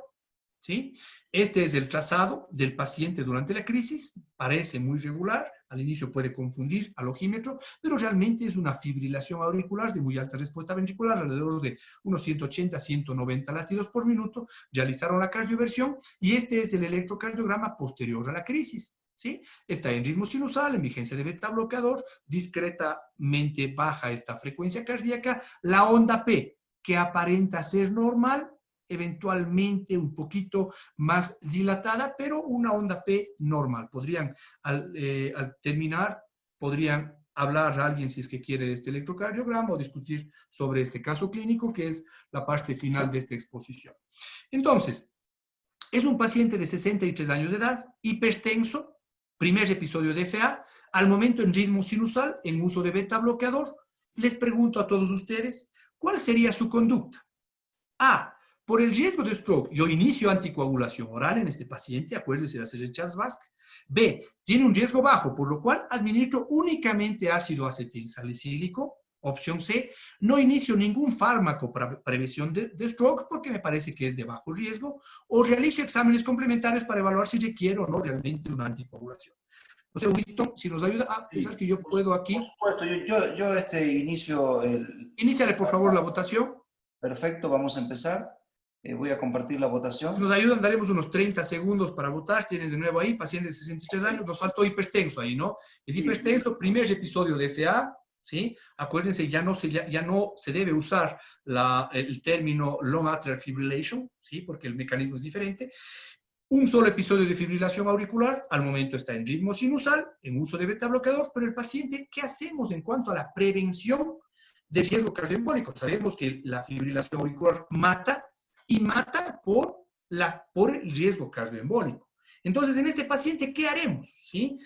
¿Sí? Este es el trazado del paciente durante la crisis, parece muy regular, al inicio puede confundir al ojímetro, pero realmente es una fibrilación auricular de muy alta respuesta ventricular, alrededor de unos 180 a 190 latidos por minuto, realizaron la cardioversión y este es el electrocardiograma posterior a la crisis. ¿Sí? Está en ritmo sinusal, en vigencia de beta bloqueador, discretamente baja esta frecuencia cardíaca, la onda P, que aparenta ser normal, eventualmente un poquito más dilatada, pero una onda P normal. Podrían, al terminar, podrían hablar a alguien si es que quiere de este electrocardiograma o discutir sobre este caso clínico, que es la parte final de esta exposición. Entonces, es un paciente de 63 años de edad, hipertenso, primer episodio de FA, al momento en ritmo sinusal, en uso de beta bloqueador. Les pregunto a todos ustedes, ¿cuál sería su conducta? A, por el riesgo de stroke, yo inicio anticoagulación oral en este paciente, acuérdense de hacer el Charles-Basque. B, tiene un riesgo bajo, por lo cual administro únicamente ácido acetil salicílico. Opción C, no inicio ningún fármaco para prevención de stroke porque me parece que es de bajo riesgo, o realizo exámenes complementarios para evaluar si requiero o no realmente una anticoagulación. No sé, Winston, si nos ayuda a pensar que yo puedo aquí. Por supuesto, yo inicio el... Iníciale, por favor, la votación. Perfecto, vamos a empezar. Voy a compartir la Si votación. nos ayudan, daremos unos 30 segundos para votar. Tienen de nuevo ahí, paciente de 63 años. Nos faltó hipertenso ahí, ¿no? Es Sí, hipertenso, primer episodio de FA, ¿sí? Acuérdense, ya no se debe usar el término long atrial fibrillation, ¿sí? Porque el mecanismo es diferente. Un solo episodio de fibrilación auricular, al momento está en ritmo sinusal, en uso de beta bloqueador, pero el paciente, ¿qué hacemos en cuanto a la prevención de riesgo cardioembólico? Sabemos que la fibrilación auricular mata y mata por el riesgo cardioembólico. Entonces, en este paciente, ¿qué haremos? ¿Sí?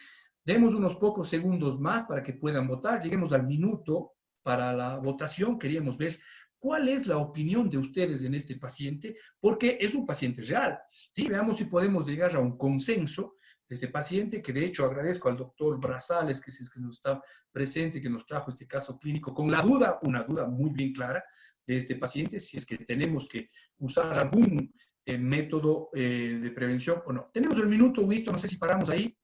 Demos unos pocos segundos más para que puedan votar. Lleguemos al minuto para la votación. Queríamos ver cuál es la opinión de ustedes en este paciente, porque es un paciente real. ¿Sí? Veamos si podemos llegar a un consenso de este paciente, que de hecho agradezco al doctor Brazales, que es que nos está presente, que nos trajo este caso clínico con la duda, una duda muy bien clara de este paciente, si es que tenemos que usar algún método de prevención o no. Tenemos el minuto, Wisto, no sé si paramos ahí.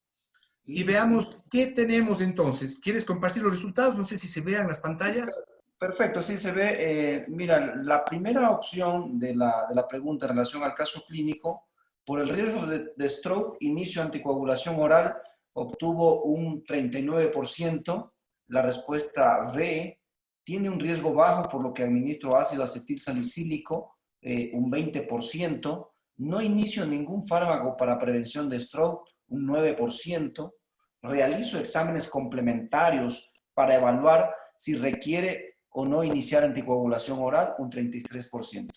Y listo. veamos qué tenemos entonces. ¿Quieres compartir los resultados? No sé si se vean las pantallas. Perfecto, sí se ve. Mira, la primera opción de la pregunta en relación al caso clínico, por el riesgo de stroke, inicio anticoagulación oral, obtuvo un 39%. La respuesta B, tiene un riesgo bajo por lo que administro ácido acetil salicílico, un 20%. No inicio ningún fármaco para prevención de stroke, un 9%. Realizo exámenes complementarios para evaluar si requiere o no iniciar anticoagulación oral, un 33%.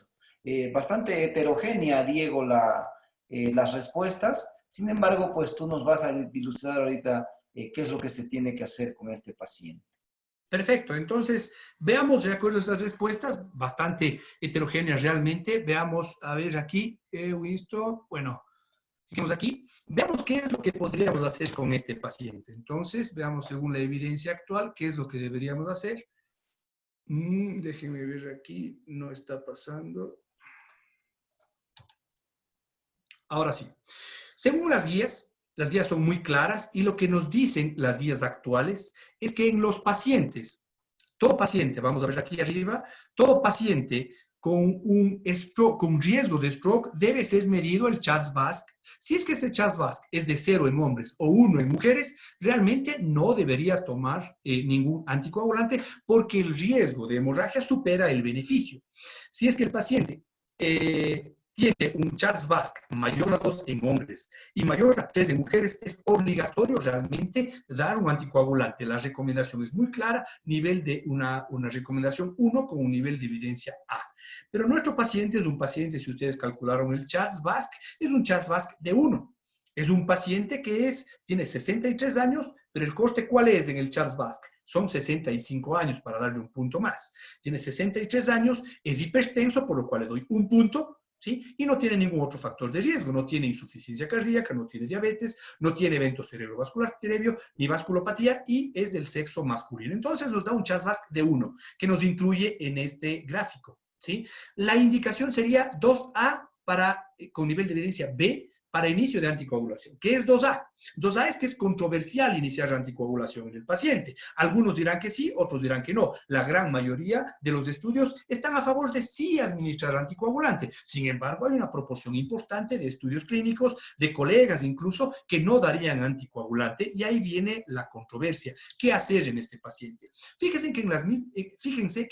Bastante heterogénea, Diego, las respuestas. Sin embargo, pues tú nos vas a ilustrar ahorita qué es lo que se tiene que hacer con este paciente. Perfecto, entonces veamos de acuerdo a estas respuestas, bastante heterogéneas realmente. Veamos, a ver aquí, Winston, bueno, fijemos aquí, veamos qué es lo que podríamos hacer con este paciente. Entonces, veamos según la evidencia actual, qué es lo que deberíamos hacer. Déjenme ver aquí, no está pasando. Ahora sí, según las guías son muy claras y lo que nos dicen las guías actuales es que en los pacientes, todo paciente, vamos a ver aquí arriba, todo paciente con un stroke, con riesgo de stroke, debe ser medido el CHA2-VASc. Si es que este CHA2-VASc es de 0 en hombres o 1 en mujeres, realmente no debería tomar ningún anticoagulante porque el riesgo de hemorragia supera el beneficio. Si es que el paciente tiene un CHA2-VASc mayor a 2 en hombres y mayor a 3 en mujeres, es obligatorio realmente dar un anticoagulante. La recomendación es muy clara, nivel de una recomendación 1 con un nivel de evidencia A. Pero nuestro paciente es un paciente, si ustedes calcularon el CHA2-VASc, es un CHA2-VASc de 1. Es un paciente que tiene 63 años, pero el coste, ¿cuál es en el CHA2-VASc? Son 65 años, para darle un punto más. Tiene 63 años, es hipertenso, por lo cual le doy un punto, ¿sí? Y no tiene ningún otro factor de riesgo, no tiene insuficiencia cardíaca, no tiene diabetes, no tiene evento cerebrovascular previo, ni vasculopatía, y es del sexo masculino. Entonces nos da un CHA2-VASc de 1, que nos incluye en este gráfico, ¿sí? La indicación sería 2A con nivel de evidencia B, para inicio de anticoagulación. ¿Qué es 2A? 2A es que es controversial iniciar anticoagulación en el paciente. Algunos dirán que sí, otros dirán que no. La gran mayoría de los estudios están a favor de sí administrar anticoagulante. Sin embargo, hay una proporción importante de estudios clínicos, de colegas incluso, que no darían anticoagulante y ahí viene la controversia. ¿Qué hacer en este paciente? Fíjense que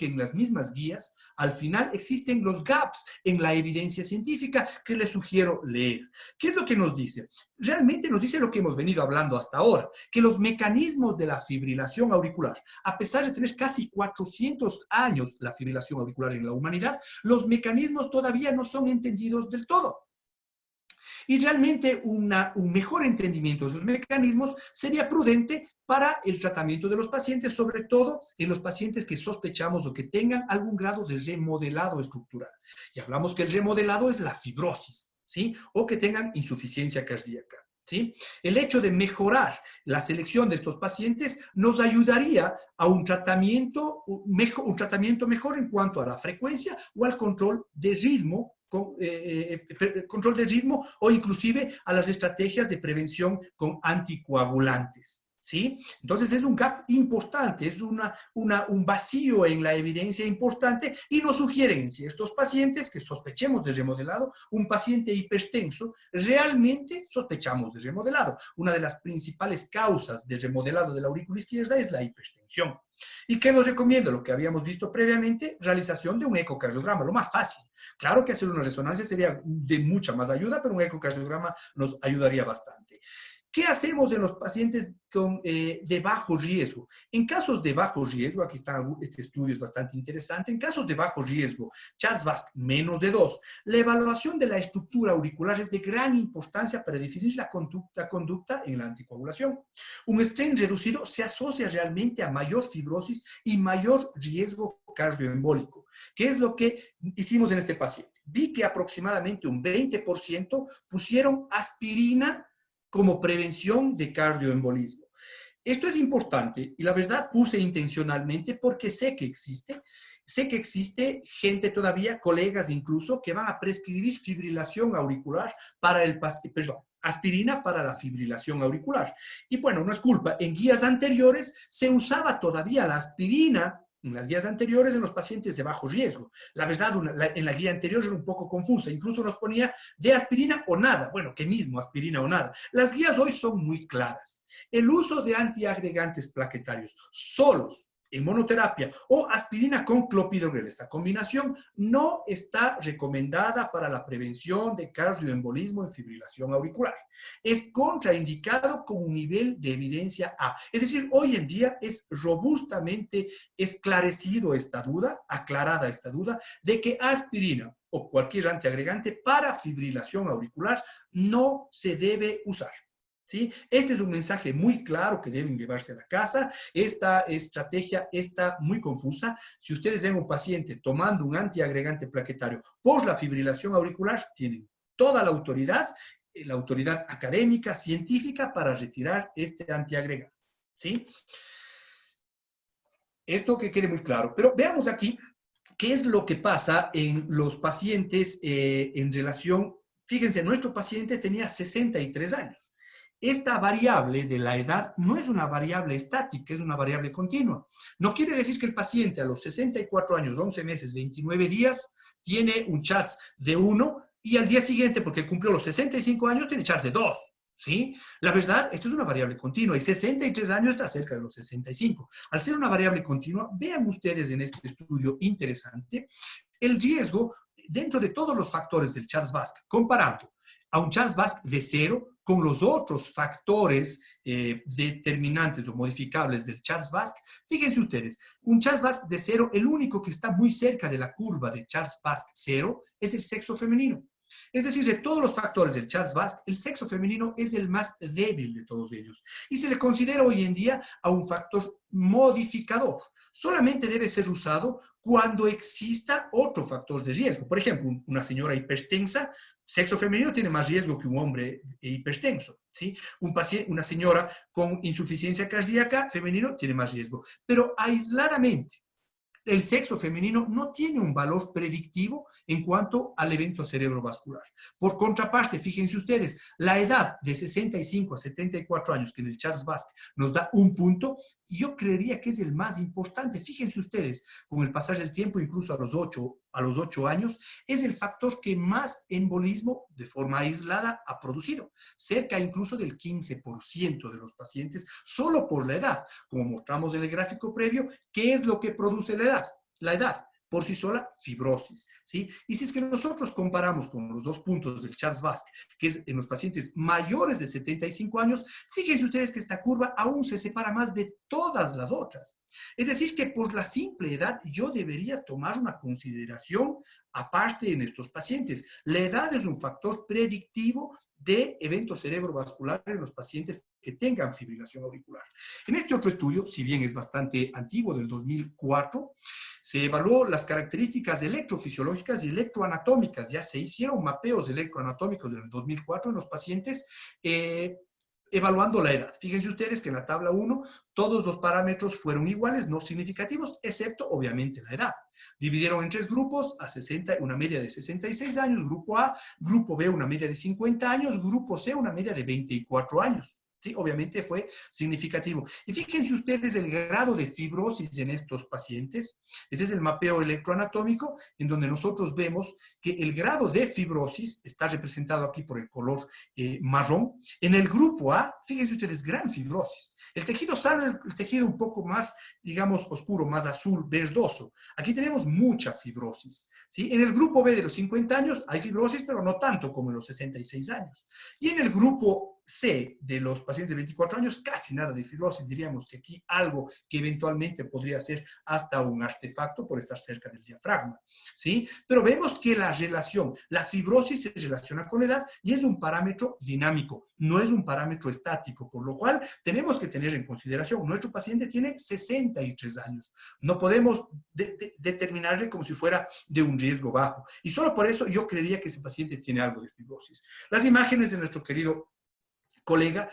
en las mismas guías, al final existen los gaps en la evidencia científica que les sugiero leer. ¿Qué es lo que nos dice? Realmente nos dice lo que hemos venido hablando hasta ahora, que los mecanismos de la fibrilación auricular, a pesar de tener casi 400 años la fibrilación auricular en la humanidad, los mecanismos todavía no son entendidos del todo. Y realmente un mejor entendimiento de esos mecanismos sería prudente para el tratamiento de los pacientes, sobre todo en los pacientes que sospechamos o que tengan algún grado de remodelado estructural. Y hablamos que el remodelado es la fibrosis, ¿sí? O que tengan insuficiencia cardíaca. ¿Sí? El hecho de mejorar la selección de estos pacientes nos ayudaría a un tratamiento mejor en cuanto a la frecuencia o al control de ritmo, control del ritmo o inclusive a las estrategias de prevención con anticoagulantes. ¿Sí? Entonces es un gap importante, es un vacío en la evidencia importante y nos sugieren si estos pacientes que sospechemos de remodelado, un paciente hipertenso, realmente sospechamos de remodelado. Una de las principales causas del remodelado de la aurícula izquierda es la hipertensión. ¿Y qué nos recomiendo? Lo que habíamos visto previamente, realización de un ecocardiograma, lo más fácil. Claro que hacer una resonancia sería de mucha más ayuda, pero un ecocardiograma nos ayudaría bastante. ¿Qué hacemos en los pacientes de bajo riesgo? En casos de bajo riesgo, aquí está, este estudio es bastante interesante, en casos de bajo riesgo, Charles-Basque menos de 2, la evaluación de la estructura auricular es de gran importancia para definir la conducta en la anticoagulación. Un strain reducido se asocia realmente a mayor fibrosis y mayor riesgo cardioembólico. ¿Qué es lo que hicimos en este paciente? Vi que aproximadamente un 20% pusieron aspirina como prevención de cardioembolismo. Esto es importante y la verdad puse intencionalmente porque sé que existe gente todavía, colegas incluso, que van a prescribir fibrilación auricular para el paciente, perdón, aspirina para la fibrilación auricular. Y bueno, no es culpa, en guías anteriores se usaba todavía la aspirina en las guías anteriores en los pacientes de bajo riesgo. La verdad, en la guía anterior era un poco confusa, incluso nos ponía de aspirina o nada. Bueno, ¿qué mismo, aspirina o nada? Las guías hoy son muy claras. El uso de antiagregantes plaquetarios solos en monoterapia o aspirina con clopidogrel, esta combinación no está recomendada para la prevención de cardioembolismo en fibrilación auricular. Es contraindicado con un nivel de evidencia A. Es decir, hoy en día es robustamente esclarecido esta duda, aclarada esta duda, de que aspirina o cualquier antiagregante para fibrilación auricular no se debe usar. ¿Sí? Este es un mensaje muy claro que deben llevarse a la casa. Esta estrategia está muy confusa. Si ustedes ven un paciente tomando un antiagregante plaquetario por la fibrilación auricular, tienen toda la autoridad académica, científica, para retirar este antiagregante. ¿Sí? Esto que quede muy claro. Pero veamos aquí qué es lo que pasa en los pacientes en relación. Fíjense, nuestro paciente tenía 63 años. Esta variable de la edad no es una variable estática, es una variable continua. No quiere decir que el paciente a los 64 años, 11 meses, 29 días, tiene un CHARS de 1 y al día siguiente, porque cumplió los 65 años, tiene CHARS de 2. ¿Sí? La verdad, esto es una variable continua y 63 años está cerca de los 65. Al ser una variable continua, vean ustedes en este estudio interesante el riesgo dentro de todos los factores del Charles-Basque, comparando a un Charles-Basque de 0 con los otros factores determinantes o modificables del Charles-Basque. Fíjense ustedes, un Charles-Basque de 0, el único que está muy cerca de la curva de Charles-Basque 0 es el sexo femenino. Es decir, de todos los factores del Charles-Basque, el sexo femenino es el más débil de todos ellos y se le considera hoy en día a un factor modificador. Solamente debe ser usado cuando exista otro factor de riesgo. Por ejemplo, una señora hipertensa, sexo femenino tiene más riesgo que un hombre hipertenso. ¿Sí? Una señora con insuficiencia cardíaca femenino tiene más riesgo. Pero aisladamente, el sexo femenino no tiene un valor predictivo en cuanto al evento cerebrovascular. Por contraparte, fíjense ustedes, la edad de 65 a 74 años, que en el Charles-Basque nos da un punto, yo creería que es el más importante. Fíjense ustedes, con el pasar del tiempo, incluso a los 8 años, es el factor que más embolismo de forma aislada ha producido, cerca incluso del 15% de los pacientes, solo por la edad. Como mostramos en el gráfico previo, ¿qué es lo que produce la edad? La edad, por sí sola, fibrosis, ¿sí? Y si es que nosotros comparamos con los dos puntos del Charles-Basque, que es en los pacientes mayores de 75 años, fíjense ustedes que esta curva aún se separa más de todas las otras. Es decir, que por la simple edad yo debería tomar una consideración aparte en estos pacientes. La edad es un factor predictivo de eventos cerebrovasculares en los pacientes que tengan fibrilación auricular. En este otro estudio, si bien es bastante antiguo, del 2004, se evaluó las características electrofisiológicas y electroanatómicas. Ya se hicieron mapeos electroanatómicos en el 2004 en los pacientes evaluando la edad. Fíjense ustedes que en la tabla 1 todos los parámetros fueron iguales, no significativos, excepto obviamente la edad. Dividieron en 3 grupos, a 60, una media de 66 años, grupo A, grupo B una media de 50 años, grupo C una media de 24 años. Sí, obviamente fue significativo. Y fíjense ustedes el grado de fibrosis en estos pacientes. Este es el mapeo electroanatómico en donde nosotros vemos que el grado de fibrosis está representado aquí por el color marrón. En el grupo A, fíjense ustedes, gran fibrosis. El tejido sano, el tejido un poco más, digamos, oscuro, más azul, verdoso. Aquí tenemos mucha fibrosis. ¿Sí? En el grupo B de los 50 años hay fibrosis, pero no tanto como en los 66 años. Y en el grupo C de los pacientes de 24 años, casi nada de fibrosis. Diríamos que aquí algo que eventualmente podría ser hasta un artefacto por estar cerca del diafragma. ¿Sí? Pero vemos que la relación, la fibrosis se relaciona con la edad y es un parámetro dinámico, no es un parámetro estático, por lo cual tenemos que tener en consideración, nuestro paciente tiene 63 años. No podemos determinarle como si fuera de un riesgo bajo. Y solo por eso yo creería que ese paciente tiene algo de fibrosis. Las imágenes de nuestro querido colega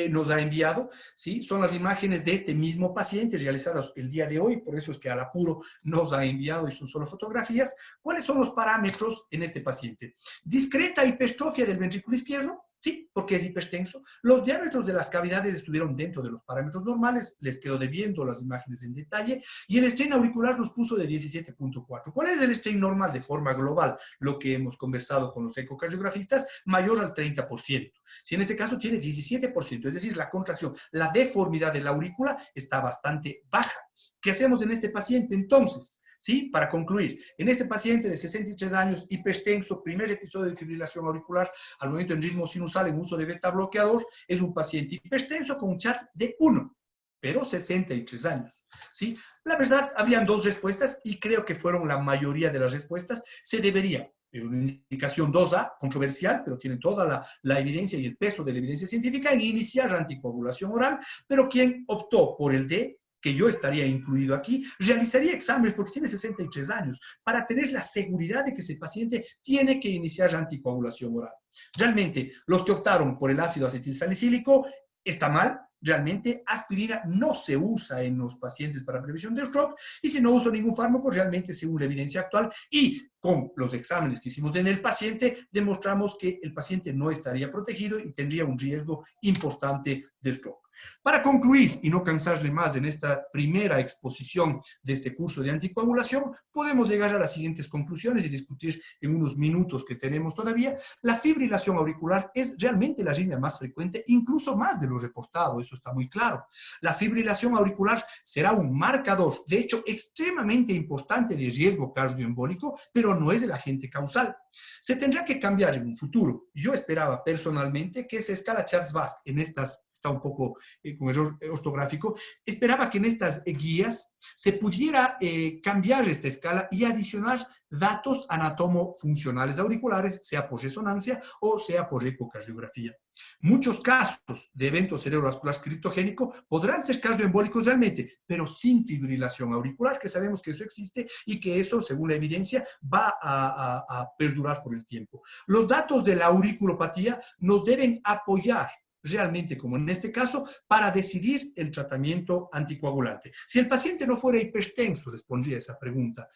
nos ha enviado, ¿sí? Son las imágenes de este mismo paciente realizadas el día de hoy, por eso es que al apuro nos ha enviado y son solo fotografías. ¿Cuáles son los parámetros en este paciente? Discreta hipertrofia del ventrículo izquierdo, sí, porque es hipertenso. Los diámetros de las cavidades estuvieron dentro de los parámetros normales, les quedo debiendo las imágenes en detalle, y el strain auricular nos puso de 17.4. ¿Cuál es el strain normal de forma global? Lo que hemos conversado con los ecocardiografistas, mayor al 30%. Si en este caso tiene 17%, es decir, la contracción, la deformidad de la aurícula está bastante baja. ¿Qué hacemos en este paciente entonces? ¿Sí? Para concluir, en este paciente de 63 años, hipertenso, primer episodio de fibrilación auricular, al momento en ritmo sinusal en uso de beta bloqueador, es un paciente hipertenso con un CHATS de 1, pero 63 años. ¿Sí? La verdad, habían dos respuestas y creo que fueron la mayoría de las respuestas. Se debería, una indicación 2A, controversial, pero tiene toda la evidencia y el peso de la evidencia científica, en iniciar anticoagulación oral, pero quien optó por el D, que yo estaría incluido aquí, realizaría exámenes porque tiene 63 años, para tener la seguridad de que ese paciente tiene que iniciar anticoagulación oral. Realmente, los que optaron por el ácido acetilsalicílico, está mal. Realmente aspirina no se usa en los pacientes para prevención de stroke y si no uso ningún fármaco, realmente según la evidencia actual y con los exámenes que hicimos en el paciente, demostramos que el paciente no estaría protegido y tendría un riesgo importante de stroke. Para concluir y no cansarle más en esta primera exposición de este curso de anticoagulación, podemos llegar a las siguientes conclusiones y discutir en unos minutos que tenemos todavía. La fibrilación auricular es realmente la arritmia más frecuente, incluso más de lo reportado, eso está muy claro. La fibrilación auricular será un marcador, de hecho, extremadamente importante de riesgo cardioembólico, pero no es el agente causal. Se tendrá que cambiar en un futuro. Yo esperaba personalmente que esa escala Charles-Basque en estas, está un poco con error ortográfico, esperaba que en estas guías se pudiera cambiar esta escala y adicionar datos anatomofuncionales auriculares, sea por resonancia o sea por ecocardiografía. Muchos casos de evento cerebrovascular criptogénico podrán ser cardioembólicos realmente, pero sin fibrilación auricular, que sabemos que eso existe y que eso, según la evidencia, va a perdurar por el tiempo. Los datos de la auriculopatía nos deben apoyar realmente, como en este caso, para decidir el tratamiento anticoagulante. Si el paciente no fuera hipertenso, respondría esa pregunta,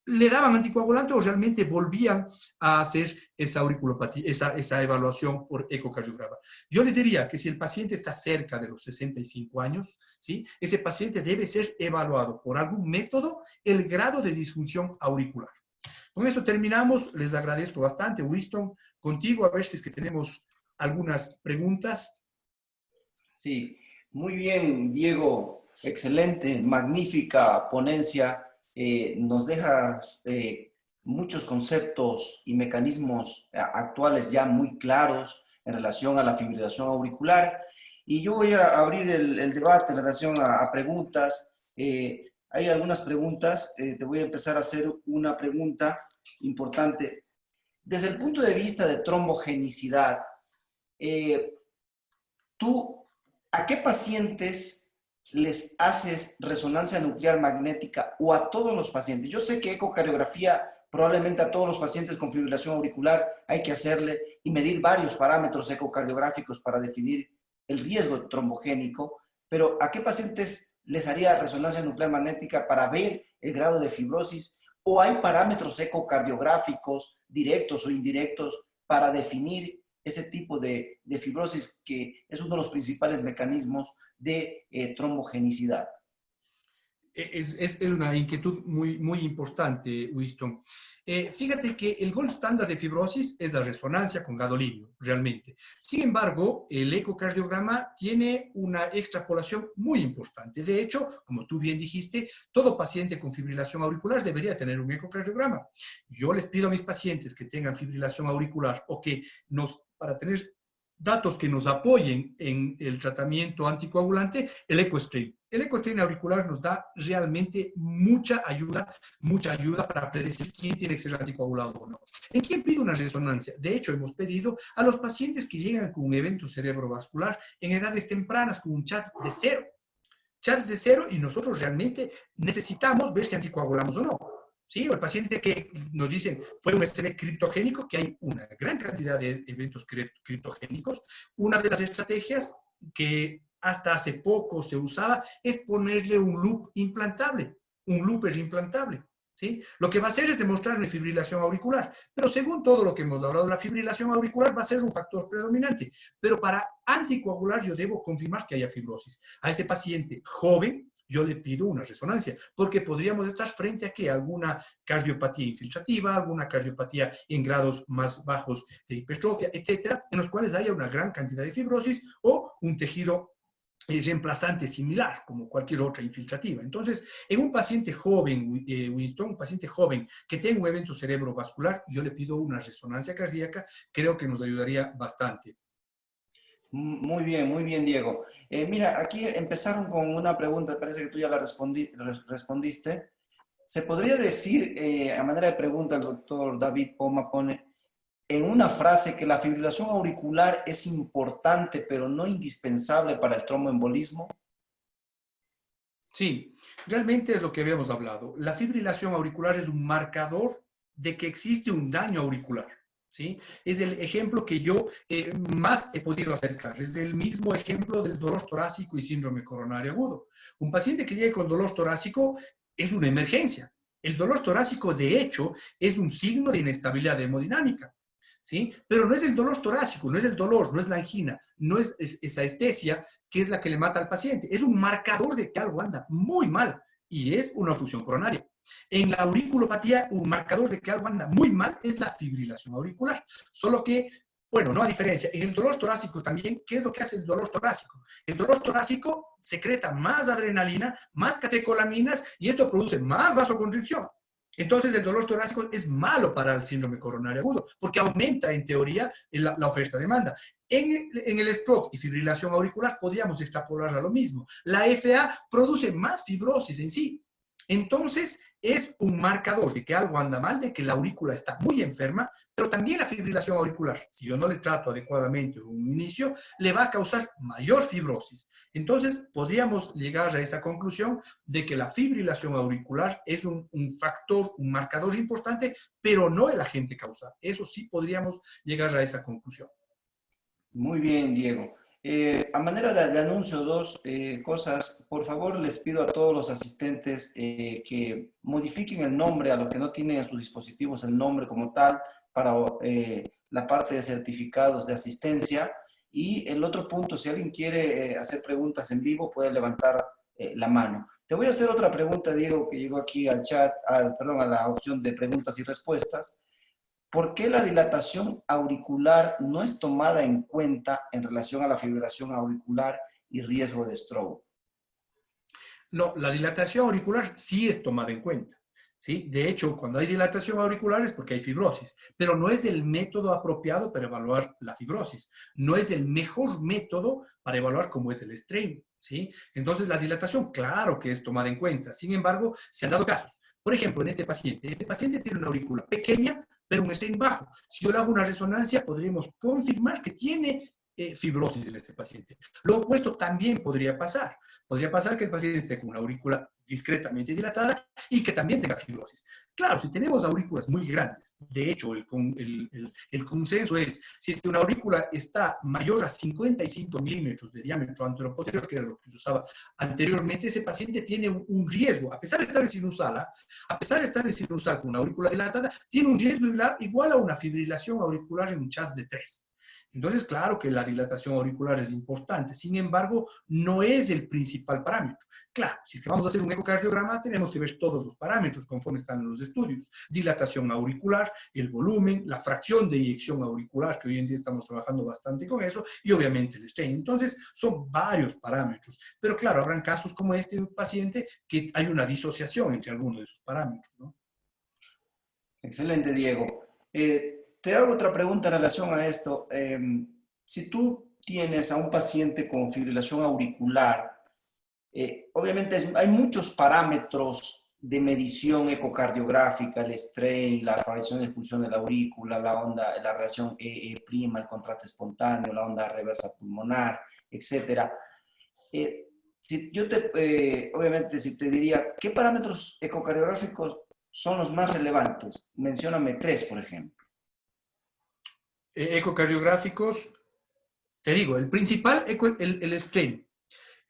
¿le daban anticoagulante o realmente volvían a hacer esa auriculopatía, esa evaluación por ecocardiograma? Yo les diría que si el paciente está cerca de los 65 años, ¿sí? Ese paciente debe ser evaluado por algún método el grado de disfunción auricular. Con esto terminamos. Les agradezco bastante. Winston, contigo, a ver si es que tenemos algunas preguntas. Sí, muy bien, Diego. Excelente, magnífica ponencia. Nos dejas muchos conceptos y mecanismos actuales ya muy claros en relación a la fibrilación auricular. Y yo voy a abrir el debate en relación a preguntas. Hay algunas preguntas. Te voy a empezar a hacer una pregunta importante. Desde el punto de vista de trombogenicidad, ¿tú a qué pacientes les haces resonancia nuclear magnética o a todos los pacientes? Yo sé que ecocardiografía probablemente a todos los pacientes con fibrilación auricular hay que hacerle y medir varios parámetros ecocardiográficos para definir el riesgo trombogénico, pero ¿a qué pacientes les haría resonancia nuclear magnética para ver el grado de fibrosis? ¿O hay parámetros ecocardiográficos directos o indirectos para definir ese tipo de fibrosis que es uno de los principales mecanismos de trombogenicidad? Es una inquietud muy importante, Winston. Fíjate que el gold estándar de fibrosis es la resonancia con gadolinio, realmente. Sin embargo, el ecocardiograma tiene una extrapolación muy importante. De hecho, como tú bien dijiste, todo paciente con fibrilación auricular debería tener un ecocardiograma. Yo les pido a mis pacientes que tengan fibrilación auricular o que para tener datos que nos apoyen en el tratamiento anticoagulante, el EcoStream. El EcoStream auricular nos da realmente mucha ayuda para predecir quién tiene que ser anticoagulado o no. ¿En quién pide una resonancia? De hecho, hemos pedido a los pacientes que llegan con un evento cerebrovascular en edades tempranas con un chat de cero. Chats de cero y nosotros realmente necesitamos ver si anticoagulamos o no. ¿Sí? O el paciente que nos dicen fue un estrés criptogénico, que hay una gran cantidad de eventos criptogénicos. Una de las estrategias que hasta hace poco se usaba es ponerle un loop implantable. Un looper implantable. ¿Sí? Lo que va a hacer es demostrarle fibrilación auricular, pero según todo lo que hemos hablado, la fibrilación auricular va a ser un factor predominante, pero para anticoagular yo debo confirmar que haya fibrosis. A ese paciente joven yo le pido una resonancia, porque podríamos estar frente a que alguna cardiopatía infiltrativa, alguna cardiopatía en grados más bajos de hipertrofia, etcétera, en los cuales haya una gran cantidad de fibrosis o un tejido reemplazante similar, como cualquier otra infiltrativa. Entonces, en un paciente joven, Winston, un paciente joven que tenga un evento cerebrovascular, yo le pido una resonancia cardíaca, creo que nos ayudaría bastante. Muy bien, Diego. Mira, aquí empezaron con una pregunta, parece que tú ya la respondiste. ¿Se podría decir, a manera de pregunta, el doctor David Poma pone en una frase que la fibrilación auricular es importante, pero no indispensable para el tromboembolismo? Sí, realmente es lo que habíamos hablado. La fibrilación auricular es un marcador de que existe un daño auricular. ¿Sí? Es el ejemplo que yo más he podido acercar. Es el mismo ejemplo del dolor torácico y síndrome coronario agudo. Un paciente que llegue con dolor torácico es una emergencia. El dolor torácico, de hecho, es un signo de inestabilidad hemodinámica. ¿Sí? Pero no es el dolor torácico, no es el dolor, no es la angina, no es esa estesia que es la que le mata al paciente. Es un marcador de que algo anda muy mal y es una obstrucción coronaria. En la auriculopatía, un marcador de que algo anda muy mal es la fibrilación auricular. Solo que, bueno, no a diferencia, en el dolor torácico también, ¿qué es lo que hace el dolor torácico? El dolor torácico secreta más adrenalina, más catecolaminas y esto produce más vasoconstricción. Entonces, el dolor torácico es malo para el síndrome coronario agudo, porque aumenta, en teoría, la oferta-demanda. En el stroke y fibrilación auricular podríamos extrapolar a lo mismo. La FA produce más fibrosis en sí. Entonces, es un marcador de que algo anda mal, de que la aurícula está muy enferma, pero también la fibrilación auricular, si yo no le trato adecuadamente en un inicio, le va a causar mayor fibrosis. Entonces, podríamos llegar a esa conclusión de que la fibrilación auricular es un factor, un marcador importante, pero no el agente causal. Eso sí podríamos llegar a esa conclusión. Muy bien, Diego. A manera de anuncio, dos cosas. Por favor, les pido a todos los asistentes que modifiquen el nombre, a los que no tienen en sus dispositivos el nombre como tal, para la parte de certificados de asistencia. Y el otro punto, si alguien quiere hacer preguntas en vivo, puede levantar la mano. Te voy a hacer otra pregunta, Diego, que llegó aquí al chat, perdón, a la opción de preguntas y respuestas. ¿Por qué la dilatación auricular no es tomada en cuenta en relación a la fibrilación auricular y riesgo de stroke? No, la dilatación auricular sí es tomada en cuenta. ¿Sí? De hecho, cuando hay dilatación auricular es porque hay fibrosis, pero no es el método apropiado para evaluar la fibrosis. No es el mejor método para evaluar cómo es el strain. ¿Sí? Entonces, la dilatación, claro que es tomada en cuenta. Sin embargo, se han dado casos. Por ejemplo, en este paciente tiene una aurícula pequeña, pero un strain bajo. Si yo le hago una resonancia, podríamos confirmar que tiene fibrosis en este paciente. Lo opuesto también podría pasar. Podría pasar que el paciente esté con una aurícula discretamente dilatada y que también tenga fibrosis. Claro, si tenemos aurículas muy grandes, de hecho, el consenso es, si es que una aurícula está mayor a 55 milímetros de diámetro anteroposterior, que era lo que se usaba anteriormente, ese paciente tiene un riesgo, a pesar de estar en sinusal, con una aurícula dilatada, tiene un riesgo igual a una fibrilación auricular en un CHADS de 3. Entonces, claro que la dilatación auricular es importante, sin embargo, no es el principal parámetro. Claro, si es que vamos a hacer un ecocardiograma, tenemos que ver todos los parámetros conforme están en los estudios. Dilatación auricular, el volumen, la fracción de eyección auricular, que hoy en día estamos trabajando bastante con eso, y obviamente el strain. Entonces, son varios parámetros. Pero claro, habrán casos como este paciente que hay una disociación entre algunos de esos parámetros, ¿no? Excelente, Diego. Te hago otra pregunta en relación a esto. Si tú tienes a un paciente con fibrilación auricular, obviamente hay muchos parámetros de medición ecocardiográfica, el strain, la fracción de expulsión de la aurícula, la onda, la reacción EE', el contraste espontáneo, la onda reversa pulmonar, etcétera. Si yo obviamente, si te diría, ¿qué parámetros ecocardiográficos son los más relevantes? Mencióname tres, por ejemplo. Ecocardiográficos, te digo, el principal, el strain.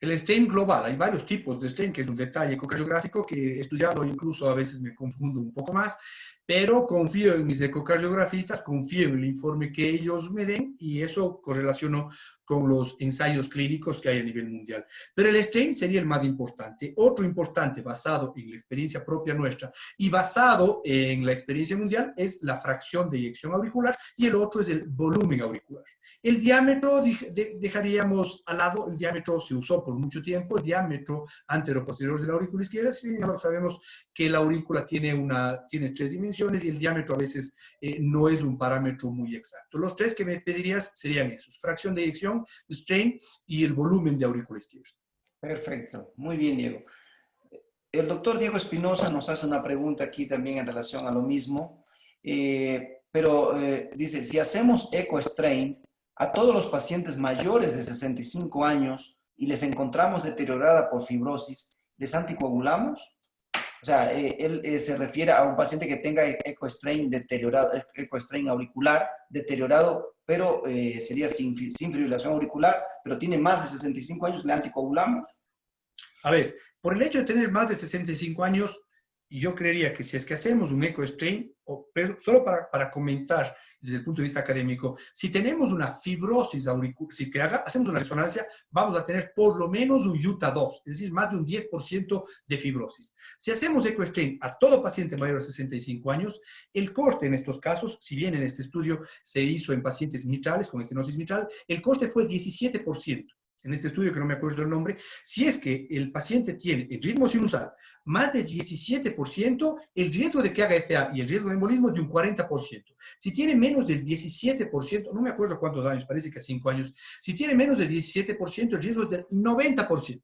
El strain global, hay varios tipos de strain, que es un detalle ecocardiográfico que he estudiado, incluso a veces me confundo un poco más, pero confío en mis ecocardiografistas, confío en el informe que ellos me den y eso correlaciono con los ensayos clínicos que hay a nivel mundial. Pero el strain sería el más importante. Otro importante basado en la experiencia propia nuestra y basado en la experiencia mundial es la fracción de eyección auricular y el otro es el volumen auricular. El diámetro dejaríamos al lado, el diámetro se usó por mucho tiempo, el diámetro antero-posterior de la aurícula izquierda, sin embargo sabemos que la aurícula tiene tres dimensiones y el diámetro a veces no es un parámetro muy exacto. Los tres que me pedirías serían esos, fracción de eyección, strain y el volumen de aurícula izquierda. Perfecto, muy bien, Diego. El doctor Diego Espinosa nos hace una pregunta aquí también en relación a lo mismo, pero dice, si hacemos eco-strain a todos los pacientes mayores de 65 años y les encontramos deteriorada por fibrosis, ¿les anticoagulamos? O sea, él se refiere a un paciente que tenga eco-strain deteriorado, eco-strain auricular deteriorado, pero sería sin fibrilación auricular, pero tiene más de 65 años, ¿le anticoagulamos? A ver, por el hecho de tener más de 65 años, yo creería que si es que hacemos un eco strain, pero solo para comentar desde el punto de vista académico, si tenemos una fibrosis auricular, si es que hacemos una resonancia, vamos a tener por lo menos un UTA 2, es decir, más de un 10% de fibrosis. Si hacemos eco strain a todo paciente mayor de 65 años, el coste en estos casos, si bien en este estudio se hizo en pacientes mitrales, con estenosis mitral, el coste fue 17%. En este estudio, que no me acuerdo el nombre, si es que el paciente tiene el ritmo sinusal más de 17%, el riesgo de que haga FA y el riesgo de embolismo es de un 40%. Si tiene menos del 17%, no me acuerdo cuántos años, parece que 5 años, si tiene menos del 17%, el riesgo es del 90%.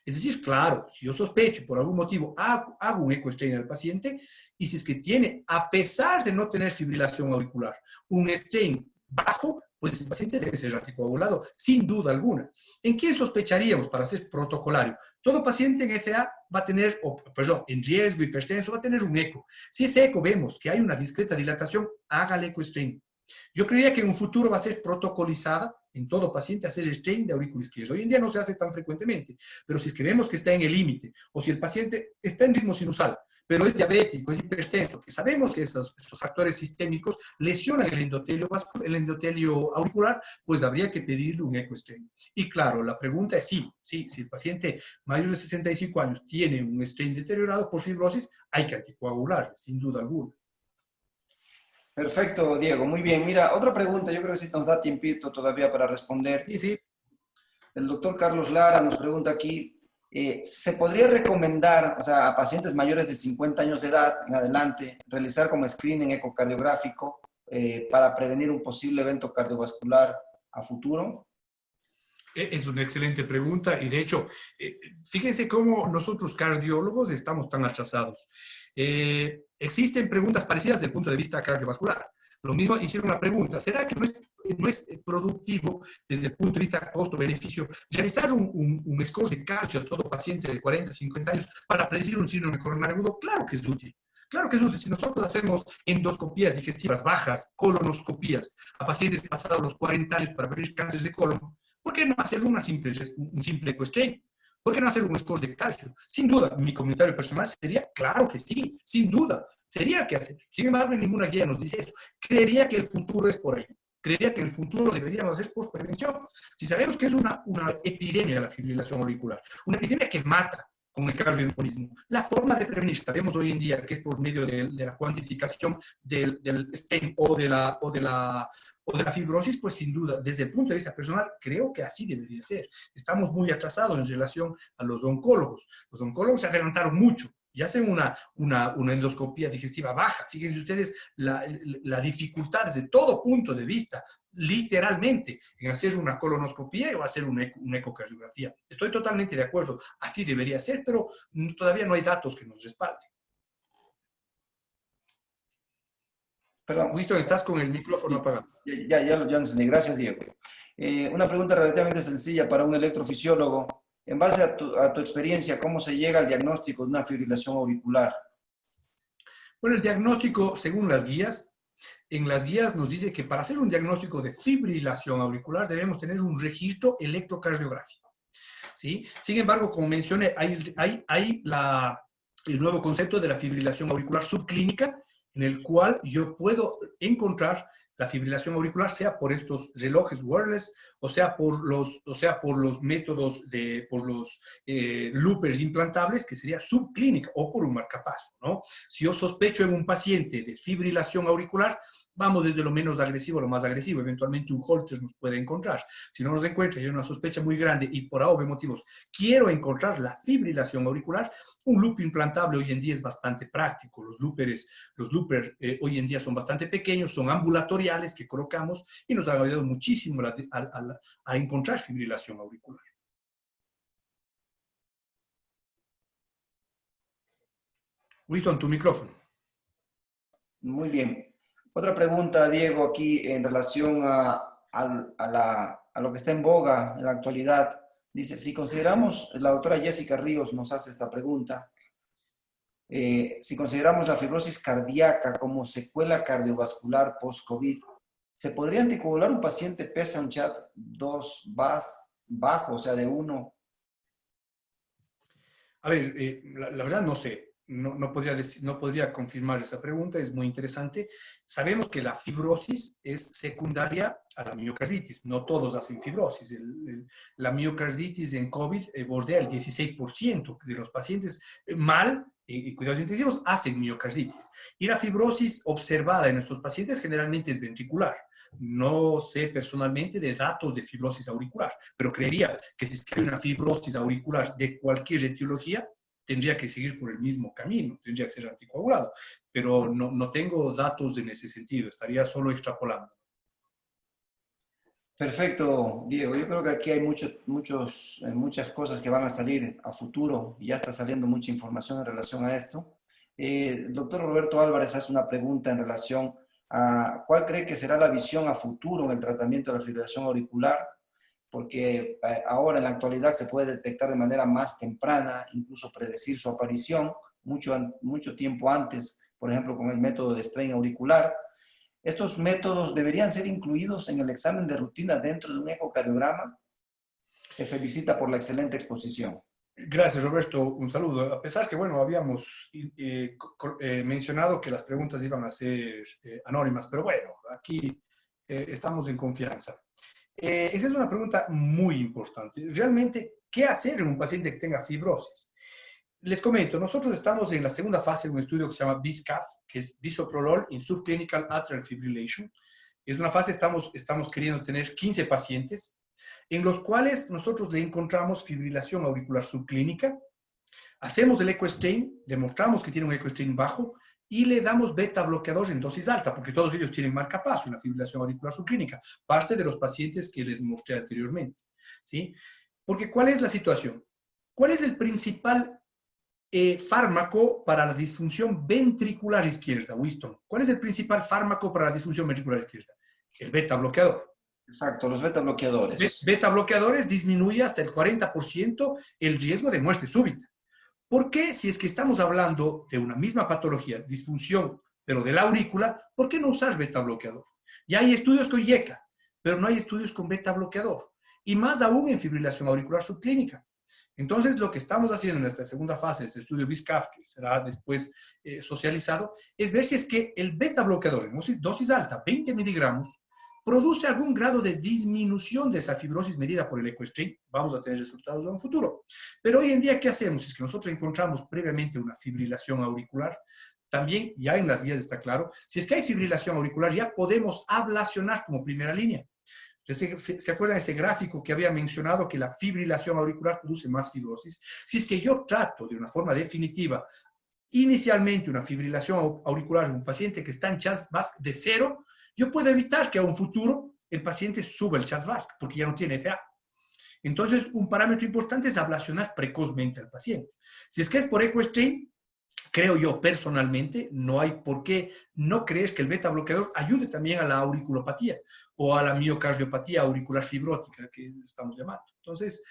Es decir, claro, si yo sospecho y por algún motivo hago un eco-strain al paciente, y si es que tiene, a pesar de no tener fibrilación auricular, un strain bajo, pues el paciente debe ser anticoagulado, sin duda alguna. ¿En quién sospecharíamos para ser protocolario? Todo paciente en FA va a tener, en riesgo hipertenso, va a tener un eco. Si ese eco vemos que hay una discreta dilatación, hágale eco-strain. Yo creería que en un futuro va a ser protocolizada en todo paciente hacer strain de aurícula izquierda. Hoy en día no se hace tan frecuentemente, pero si es que vemos que está en el límite, o si el paciente está en ritmo sinusal, pero es diabético, es hipertenso, que sabemos que esos factores sistémicos lesionan el endotelio auricular, pues habría que pedirle un eco strain. Y claro, la pregunta es sí, si el paciente mayor de 65 años tiene un strain deteriorado por fibrosis, hay que anticoagularle, sin duda alguna. Perfecto, Diego, muy bien. Mira, otra pregunta, yo creo que sí nos da tiempito todavía para responder. Sí, sí. El doctor Carlos Lara nos pregunta aquí, ¿se podría recomendar, o sea, a pacientes mayores de 50 años de edad en adelante, realizar como screening ecocardiográfico para prevenir un posible evento cardiovascular a futuro? Es una excelente pregunta y de hecho, fíjense cómo nosotros cardiólogos estamos tan atrasados. Existen preguntas parecidas desde el punto de vista cardiovascular. Lo mismo hicieron la pregunta, ¿será que no es productivo desde el punto de vista costo-beneficio realizar un score de calcio a todo paciente de 40, 50 años para predecir un síndrome coronario agudo? Claro que es útil. Claro que es útil. Si nosotros hacemos endoscopías digestivas bajas, colonoscopías a pacientes pasados los 40 años para ver cáncer de colon, ¿por qué no hacer un simple eco-strain? ¿Por qué no hacer un score de calcio? Sin duda, mi comentario personal sería, claro que sí, sin duda, sería que hacer. Sin embargo, ninguna guía nos dice eso. Creería que el futuro es por ahí. creería que en el futuro deberíamos hacer por prevención. Si sabemos que es una epidemia de la fibrilación auricular, una epidemia que mata con el cardioembolismo, la forma de prevenir, sabemos hoy en día que es por medio de la cuantificación del stent o de la fibrosis, pues sin duda, desde el punto de vista personal, creo que así debería ser. Estamos muy atrasados en relación a los oncólogos. Los oncólogos se adelantaron mucho y hacen una endoscopía digestiva baja. Fíjense ustedes la dificultad desde todo punto de vista, literalmente, en hacer una colonoscopía o hacer una ecocardiografía. Estoy totalmente de acuerdo, así debería ser, pero todavía no hay datos que nos respalden. Perdón. Winston, estás con el micrófono apagado. Ya lo entendí. Gracias, Diego. Una pregunta relativamente sencilla para un electrofisiólogo. En base a tu experiencia, ¿cómo se llega al diagnóstico de una fibrilación auricular? Bueno, el diagnóstico, según las guías, en las guías nos dice que para hacer un diagnóstico de fibrilación auricular debemos tener un registro electrocardiográfico, ¿sí? Sin embargo, como mencioné, hay el nuevo concepto de la fibrilación auricular subclínica, en el cual yo puedo encontrar la fibrilación auricular, sea por estos relojes wireless, o sea por los métodos por los loopers implantables, que sería subclínica, o por un marcapaso, ¿no? Si yo sospecho en un paciente de fibrilación auricular, vamos desde lo menos agresivo a lo más agresivo. Eventualmente un Holter nos puede encontrar. Si no nos encuentra y hay una sospecha muy grande y por obvios motivos quiero encontrar la fibrilación auricular, un loop implantable hoy en día es bastante práctico. Los loopers hoy en día son bastante pequeños, son ambulatoriales que colocamos y nos ha ayudado muchísimo a encontrar fibrilación auricular. Winston, tu micrófono. Muy bien. Otra pregunta, Diego, aquí en relación a lo que está en boga en la actualidad. Dice, si consideramos, la doctora Jessica Ríos nos hace esta pregunta, si consideramos la fibrosis cardíaca como secuela cardiovascular post-COVID, ¿se podría anticoagular un paciente PSA un chat 2 bajo, o sea, de 1? A ver, la verdad no sé. No podría confirmar esa pregunta, es muy interesante. Sabemos que la fibrosis es secundaria a la miocarditis. No todos hacen fibrosis. La miocarditis en COVID bordea el 16% de los pacientes y cuidados intensivos hacen miocarditis. Y la fibrosis observada en nuestros pacientes generalmente es ventricular. No sé personalmente de datos de fibrosis auricular, pero creería que si es que hay una fibrosis auricular de cualquier etiología, tendría que seguir por el mismo camino, tendría que ser anticoagulado, pero no tengo datos en ese sentido, estaría solo extrapolando. Perfecto, Diego. Yo creo que aquí hay muchas cosas que van a salir a futuro y ya está saliendo mucha información en relación a esto. El doctor Roberto Álvarez hace una pregunta en relación a cuál cree que será la visión a futuro en el tratamiento de la fibrilación auricular, porque ahora en la actualidad se puede detectar de manera más temprana, incluso predecir su aparición mucho tiempo antes, por ejemplo, con el método de strain auricular. ¿Estos métodos deberían ser incluidos en el examen de rutina dentro de un ecocardiograma? Te felicita por la excelente exposición. Gracias, Roberto. Un saludo. A pesar que, bueno, habíamos mencionado que las preguntas iban a ser anónimas, pero bueno, aquí estamos en confianza. Esa es una pregunta muy importante. Realmente, ¿qué hacer en un paciente que tenga fibrosis? Les comento, nosotros estamos en la segunda fase de un estudio que se llama BISCAF, que es Bisoprolol in Subclinical Atrial Fibrillation. Es una fase, estamos queriendo tener 15 pacientes, en los cuales nosotros le encontramos fibrilación auricular subclínica, hacemos el ecostrain, demostramos que tiene un ecostrain bajo, y le damos beta bloqueador en dosis alta, porque todos ellos tienen marcapaso en la fibrilación auricular subclínica, parte de los pacientes que les mostré anteriormente, ¿sí? Porque ¿cuál es la situación? ¿Cuál es el principal fármaco para la disfunción ventricular izquierda, Winston? ¿Cuál es el principal fármaco para la disfunción ventricular izquierda? El beta bloqueador. Exacto, los beta bloqueadores. Beta bloqueadores disminuye hasta el 40% el riesgo de muerte súbita. ¿Por qué, si es que estamos hablando de una misma patología, disfunción, pero de la aurícula, por qué no usar beta bloqueador? Ya hay estudios con IECA, pero no hay estudios con beta bloqueador. Y más aún en fibrilación auricular subclínica. Entonces, lo que estamos haciendo en esta segunda fase de este estudio BISCAF, que será después socializado, es ver si es que el beta bloqueador en dosis alta, 20 miligramos, produce algún grado de disminución de esa fibrosis medida por el EcoStream. Vamos a tener resultados en un futuro. Pero hoy en día, ¿qué hacemos? Es que nosotros encontramos previamente una fibrilación auricular. También, ya en las guías está claro, si es que hay fibrilación auricular, ya podemos ablacionar como primera línea. ¿Se acuerdan de ese gráfico que había mencionado que la fibrilación auricular produce más fibrosis? Si es que yo trato de una forma definitiva inicialmente una fibrilación auricular en un paciente que está en CHA2-VASc de 0, yo puedo evitar que a un futuro el paciente suba el CHA2-VASc porque ya no tiene FA. Entonces, un parámetro importante es ablacionar precozmente al paciente. Si es que es por EcoStream, creo yo personalmente, no hay por qué no creer que el beta bloqueador ayude también a la auriculopatía o a la miocardiopatía auricular fibrótica que estamos llamando. Entonces,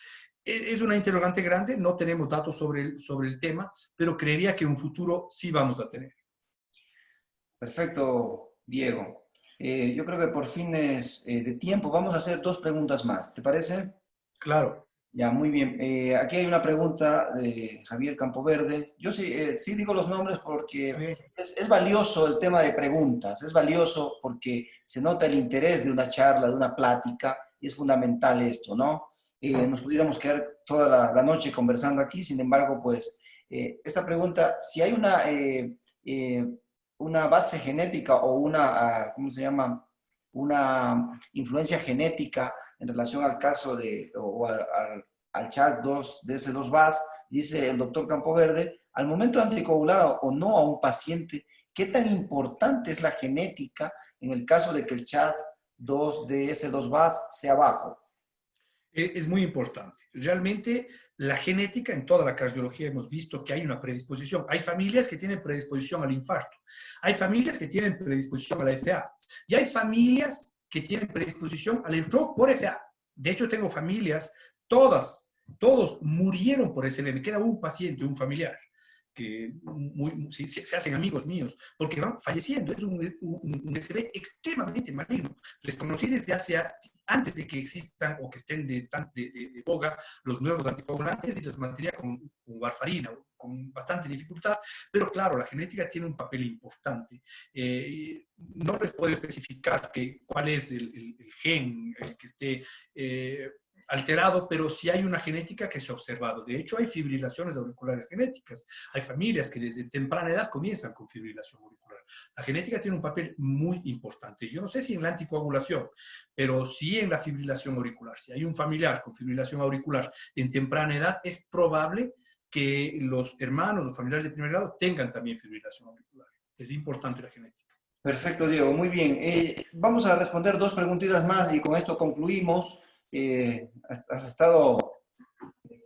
es una interrogante grande, no tenemos datos sobre el tema, pero creería que en un futuro sí vamos a tener. Perfecto, Diego. Yo creo que por fines de tiempo vamos a hacer 2 preguntas más. ¿Te parece? Claro. Ya, muy bien. Aquí hay una pregunta de Javier Campoverde. Yo sí digo los nombres porque es valioso el tema de preguntas. Es valioso porque se nota el interés de una charla, de una plática, y es fundamental esto, ¿no? Nos pudiéramos quedar toda la noche conversando aquí, sin embargo, pues, esta pregunta, si hay una base genética o una, ¿cómo se llama? Una influencia genética en relación al caso al CHA2 de S2-VAS, dice el doctor Campoverde, al momento de anticoagular o no a un paciente, ¿qué tan importante es la genética en el caso de que el CHA2 de S2-VAS sea bajo? Es muy importante. Realmente la genética, en toda la cardiología hemos visto que hay una predisposición. Hay familias que tienen predisposición al infarto, hay familias que tienen predisposición a la FA y hay familias que tienen predisposición al stroke por FA. De hecho, tengo familias, todos murieron por SLE. Me queda un paciente, un familiar, que se hacen amigos míos, porque van falleciendo. Es un SLE extremadamente maligno. Les conocí desde antes de que existan o que estén de boga los nuevos anticoagulantes y los mantenía con warfarina, con bastante dificultad, pero claro, la genética tiene un papel importante. No les puedo especificar cuál es el gen que esté alterado, pero sí hay una genética que se ha observado. De hecho, hay fibrilaciones auriculares genéticas. Hay familias que desde temprana edad comienzan con fibrilación auricular. La genética tiene un papel muy importante. Yo no sé si en la anticoagulación, pero sí en la fibrilación auricular. Si hay un familiar con fibrilación auricular en temprana edad, es probable que los hermanos o familiares de primer grado tengan también fibrilación auricular. Es importante la genética. Perfecto, Diego. Muy bien. Vamos a responder 2 preguntitas más y con esto concluimos. Has estado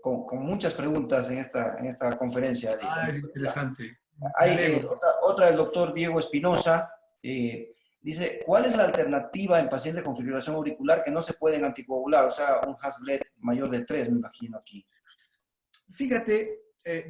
con muchas preguntas en esta conferencia. Es interesante. Hay otra del doctor Diego Espinosa. Dice, ¿cuál es la alternativa en pacientes con fibrilación auricular que no se pueden anticoagular? O sea, un Hasbled mayor de 3, me imagino aquí. Fíjate,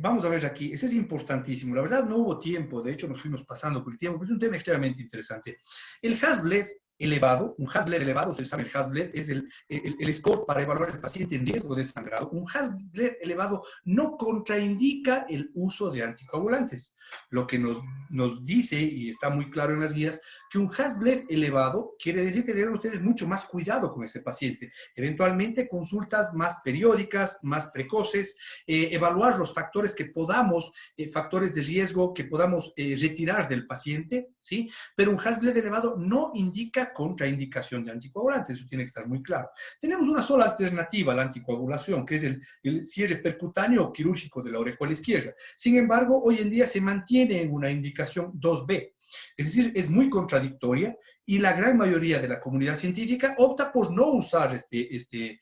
vamos a ver aquí, eso es importantísimo. La verdad no hubo tiempo, de hecho nos fuimos pasando por el tiempo, pero es un tema extremadamente interesante. El Hasbled elevado, un Hasbled elevado, ustedes saben, el Hasbled es el score para evaluar al paciente en riesgo de sangrado. Un Hasbled elevado no contraindica el uso de anticoagulantes. Lo que nos dice, y está muy claro en las guías, que un Hasbled elevado quiere decir que deben ustedes mucho más cuidado con ese paciente. Eventualmente consultas más periódicas, más precoces, evaluar los factores que podamos, factores de riesgo que podamos retirar del paciente, ¿sí? Pero un Hasbled elevado no indica contraindicación de anticoagulantes, eso tiene que estar muy claro. Tenemos una sola alternativa a la anticoagulación, que es el cierre percutáneo o quirúrgico de la orejuela izquierda. Sin embargo, hoy en día se mantiene en una indicación 2B. Es decir, es muy contradictoria y la gran mayoría de la comunidad científica opta por no usar este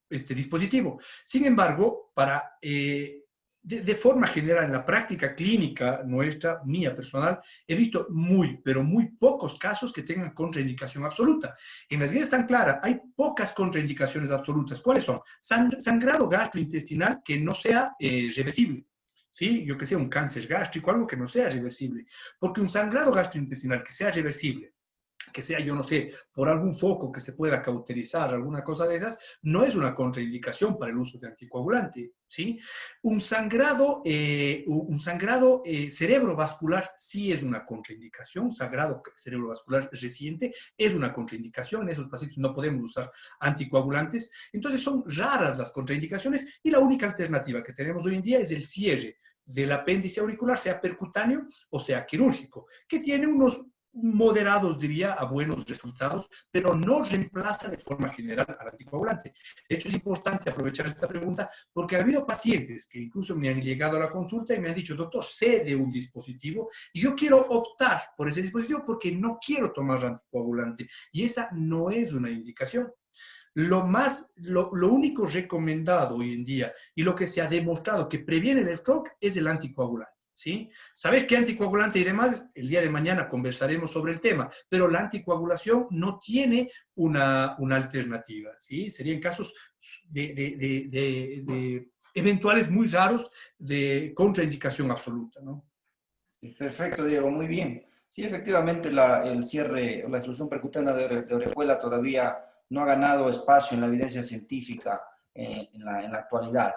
dispositivo. Sin embargo, de forma general, en la práctica clínica nuestra, mía personal, he visto pero muy pocos casos que tengan contraindicación absoluta. En las guías están claras, hay pocas contraindicaciones absolutas. ¿Cuáles son? Sangrado gastrointestinal que no sea reversible. ¿Sí? Yo que sé, un cáncer gástrico, algo que no sea reversible. Porque un sangrado gastrointestinal que sea reversible que sea, yo no sé, por algún foco que se pueda cauterizar, alguna cosa de esas, no es una contraindicación para el uso de anticoagulante, ¿sí? Un sangrado cerebrovascular sí es una contraindicación, sangrado cerebrovascular reciente es una contraindicación, en esos pacientes no podemos usar anticoagulantes, entonces son raras las contraindicaciones y la única alternativa que tenemos hoy en día es el cierre del apéndice auricular, sea percutáneo o sea quirúrgico, que tiene unos moderados, diría, a buenos resultados, pero no reemplaza de forma general al anticoagulante. De hecho, es importante aprovechar esta pregunta porque ha habido pacientes que incluso me han llegado a la consulta y me han dicho, doctor, sé de un dispositivo y yo quiero optar por ese dispositivo porque no quiero tomar anticoagulante. Y esa no es una indicación. Lo único recomendado hoy en día y lo que se ha demostrado que previene el stroke es el anticoagulante. ¿Sí? Saber qué anticoagulante y demás, el día de mañana conversaremos sobre el tema, pero la anticoagulación no tiene una alternativa, ¿sí? Serían casos de eventuales muy raros de contraindicación absoluta, ¿no? Perfecto, Diego, muy bien. Sí, efectivamente, el cierre o la exclusión percutánea de orejuela todavía no ha ganado espacio en la evidencia científica en la actualidad.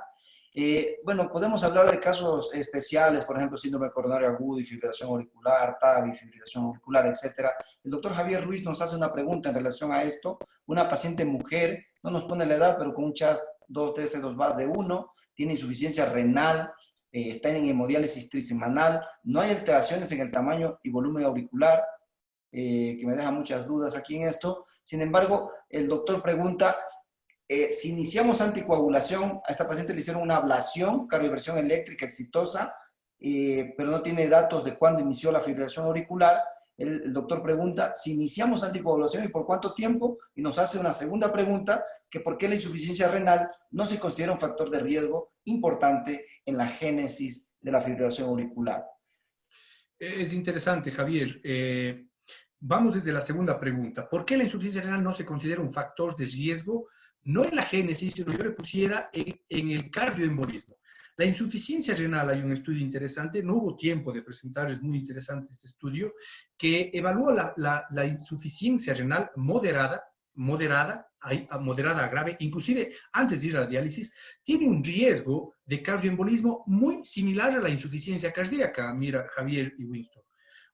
Bueno, podemos hablar de casos especiales, por ejemplo, síndrome coronario agudo y fibrilación auricular, TAVI, fibrilación auricular, etcétera. El doctor Javier Ruiz nos hace una pregunta en relación a esto. Una paciente mujer, no nos pone la edad, pero con un CHAS 2-TS2-VAS de 1, tiene insuficiencia renal, está en hemodiálisis trisemanal, no hay alteraciones en el tamaño y volumen auricular, que me deja muchas dudas aquí en esto. Sin embargo, el doctor pregunta, si iniciamos anticoagulación, a esta paciente le hicieron una ablación, cardioversión eléctrica exitosa, pero no tiene datos de cuándo inició la fibrilación auricular. El doctor pregunta si iniciamos anticoagulación y por cuánto tiempo, y nos hace una segunda pregunta, que por qué la insuficiencia renal no se considera un factor de riesgo importante en la génesis de la fibrilación auricular. Es interesante, Javier. Vamos desde la segunda pregunta. ¿Por qué la insuficiencia renal no se considera un factor de riesgo? No en la génesis, sino yo le pusiera en el cardioembolismo. La insuficiencia renal, hay un estudio interesante, no hubo tiempo de presentar, es muy interesante este estudio, que evalúa la insuficiencia renal moderada a grave, inclusive antes de ir a la diálisis, tiene un riesgo de cardioembolismo muy similar a la insuficiencia cardíaca, mira, Javier y Winston.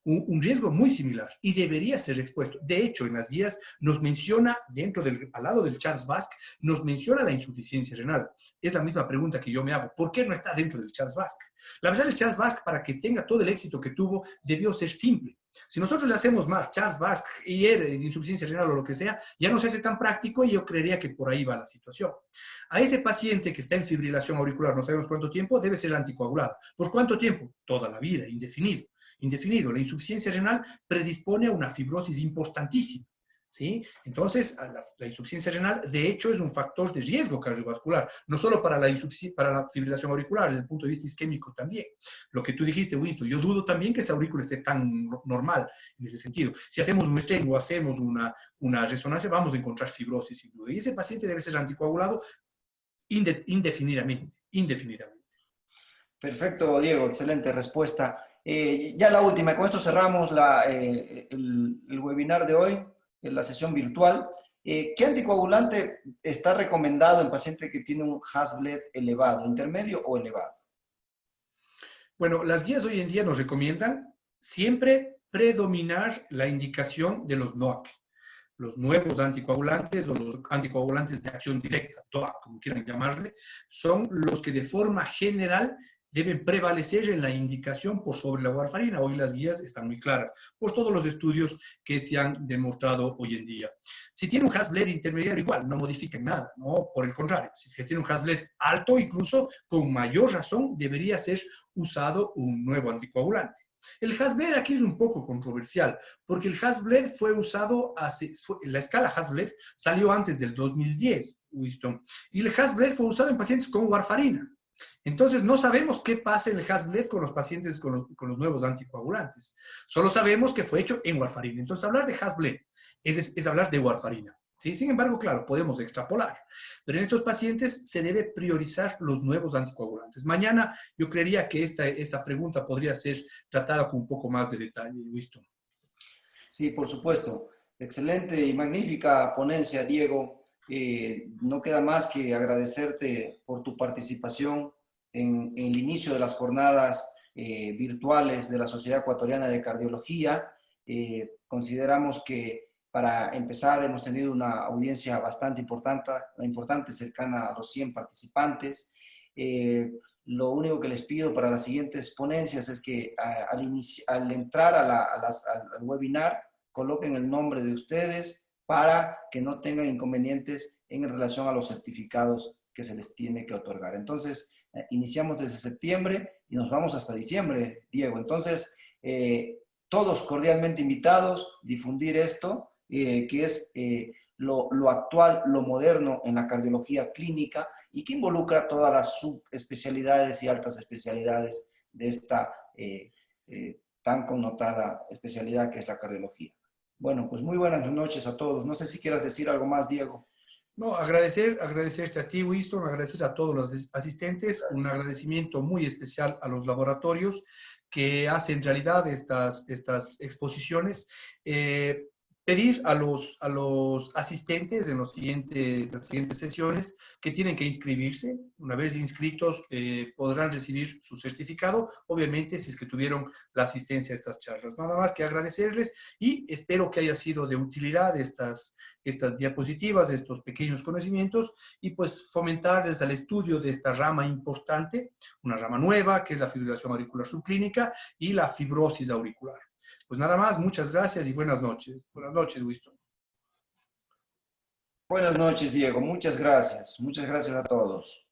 Un riesgo muy similar y debería ser expuesto. De hecho, en las guías nos menciona, al lado del CHARLS-Basque, nos menciona la insuficiencia renal. Es la misma pregunta que yo me hago. ¿Por qué no está dentro del CHARLS-Basque? La verdad, el CHARLS-Basque, para que tenga todo el éxito que tuvo, debió ser simple. Si nosotros le hacemos más CHARLS-Basque y de insuficiencia renal o lo que sea, ya no se hace tan práctico y yo creería que por ahí va la situación. A ese paciente que está en fibrilación auricular, no sabemos cuánto tiempo, debe ser anticoagulada. ¿Por cuánto tiempo? Toda la vida, indefinido. La insuficiencia renal predispone a una fibrosis importantísima, ¿sí? Entonces, la insuficiencia renal, de hecho, es un factor de riesgo cardiovascular, no solo para la fibrilación auricular, desde el punto de vista isquémico también. Lo que tú dijiste, Winston, yo dudo también que esa aurícula esté tan normal en ese sentido. Si hacemos un estreno o hacemos una resonancia, vamos a encontrar fibrosis sin duda. Y ese paciente debe ser anticoagulado indefinidamente. Perfecto, Diego, excelente respuesta. Ya la última, con esto cerramos el webinar de hoy, la sesión virtual. ¿Qué anticoagulante está recomendado en paciente que tiene un Hasbled elevado, intermedio o elevado? Bueno, las guías hoy en día nos recomiendan siempre predominar la indicación de los NOAC, los nuevos anticoagulantes o los anticoagulantes de acción directa, TOAC, como quieran llamarle, son los que de forma general deben prevalecer en la indicación por sobre la warfarina. Hoy las guías están muy claras por todos los estudios que se han demostrado hoy en día. Si tiene un Hasbled intermediario, igual, no modifiquen nada, ¿no? Por el contrario, si es que tiene un Hasbled alto, incluso con mayor razón debería ser usado un nuevo anticoagulante. El Hasbled aquí es un poco controversial, porque el Hasbled fue usado la escala Hasbled salió antes del 2010, Winston, y el Hasbled fue usado en pacientes con warfarina. Entonces, no sabemos qué pasa en el Hasbled con los pacientes con los nuevos anticoagulantes. Solo sabemos que fue hecho en warfarina. Entonces, hablar de Hasbled es hablar de warfarina. ¿Sí? Sin embargo, claro, podemos extrapolar. Pero en estos pacientes se debe priorizar los nuevos anticoagulantes. Mañana yo creería que esta pregunta podría ser tratada con un poco más de detalle, Winston. Sí, por supuesto. Excelente y magnífica ponencia, Diego. No queda más que agradecerte por tu participación en el inicio de las jornadas virtuales de la Sociedad Ecuatoriana de Cardiología. Consideramos que para empezar hemos tenido una audiencia bastante importante, cercana a los 100 participantes. Lo único que les pido para las siguientes ponencias es que al entrar al webinar, coloquen el nombre de ustedes para que no tengan inconvenientes en relación a los certificados que se les tiene que otorgar. Entonces, iniciamos desde septiembre y nos vamos hasta diciembre, Diego. Entonces, todos cordialmente invitados a difundir esto, que es lo actual, lo moderno en la cardiología clínica y que involucra todas las subespecialidades y altas especialidades de esta tan connotada especialidad que es la cardiología. Bueno, pues muy buenas noches a todos. No sé si quieras decir algo más, Diego. No, agradecerte a ti, Winston, agradecer a todos los asistentes, Gracias. un agradecimiento muy especial a los laboratorios que hacen realidad estas exposiciones. Pedir a los asistentes en las siguientes sesiones que tienen que inscribirse. Una vez inscritos, podrán recibir su certificado, obviamente, si es que tuvieron la asistencia a estas charlas. Nada más que agradecerles y espero que haya sido de utilidad estas diapositivas, estos pequeños conocimientos y pues fomentarles el estudio de esta rama importante, una rama nueva que es la fibrilación auricular subclínica y la fibrosis auricular. Pues nada más, muchas gracias y buenas noches. Buenas noches, Winston. Buenas noches, Diego. Muchas gracias. Muchas gracias a todos.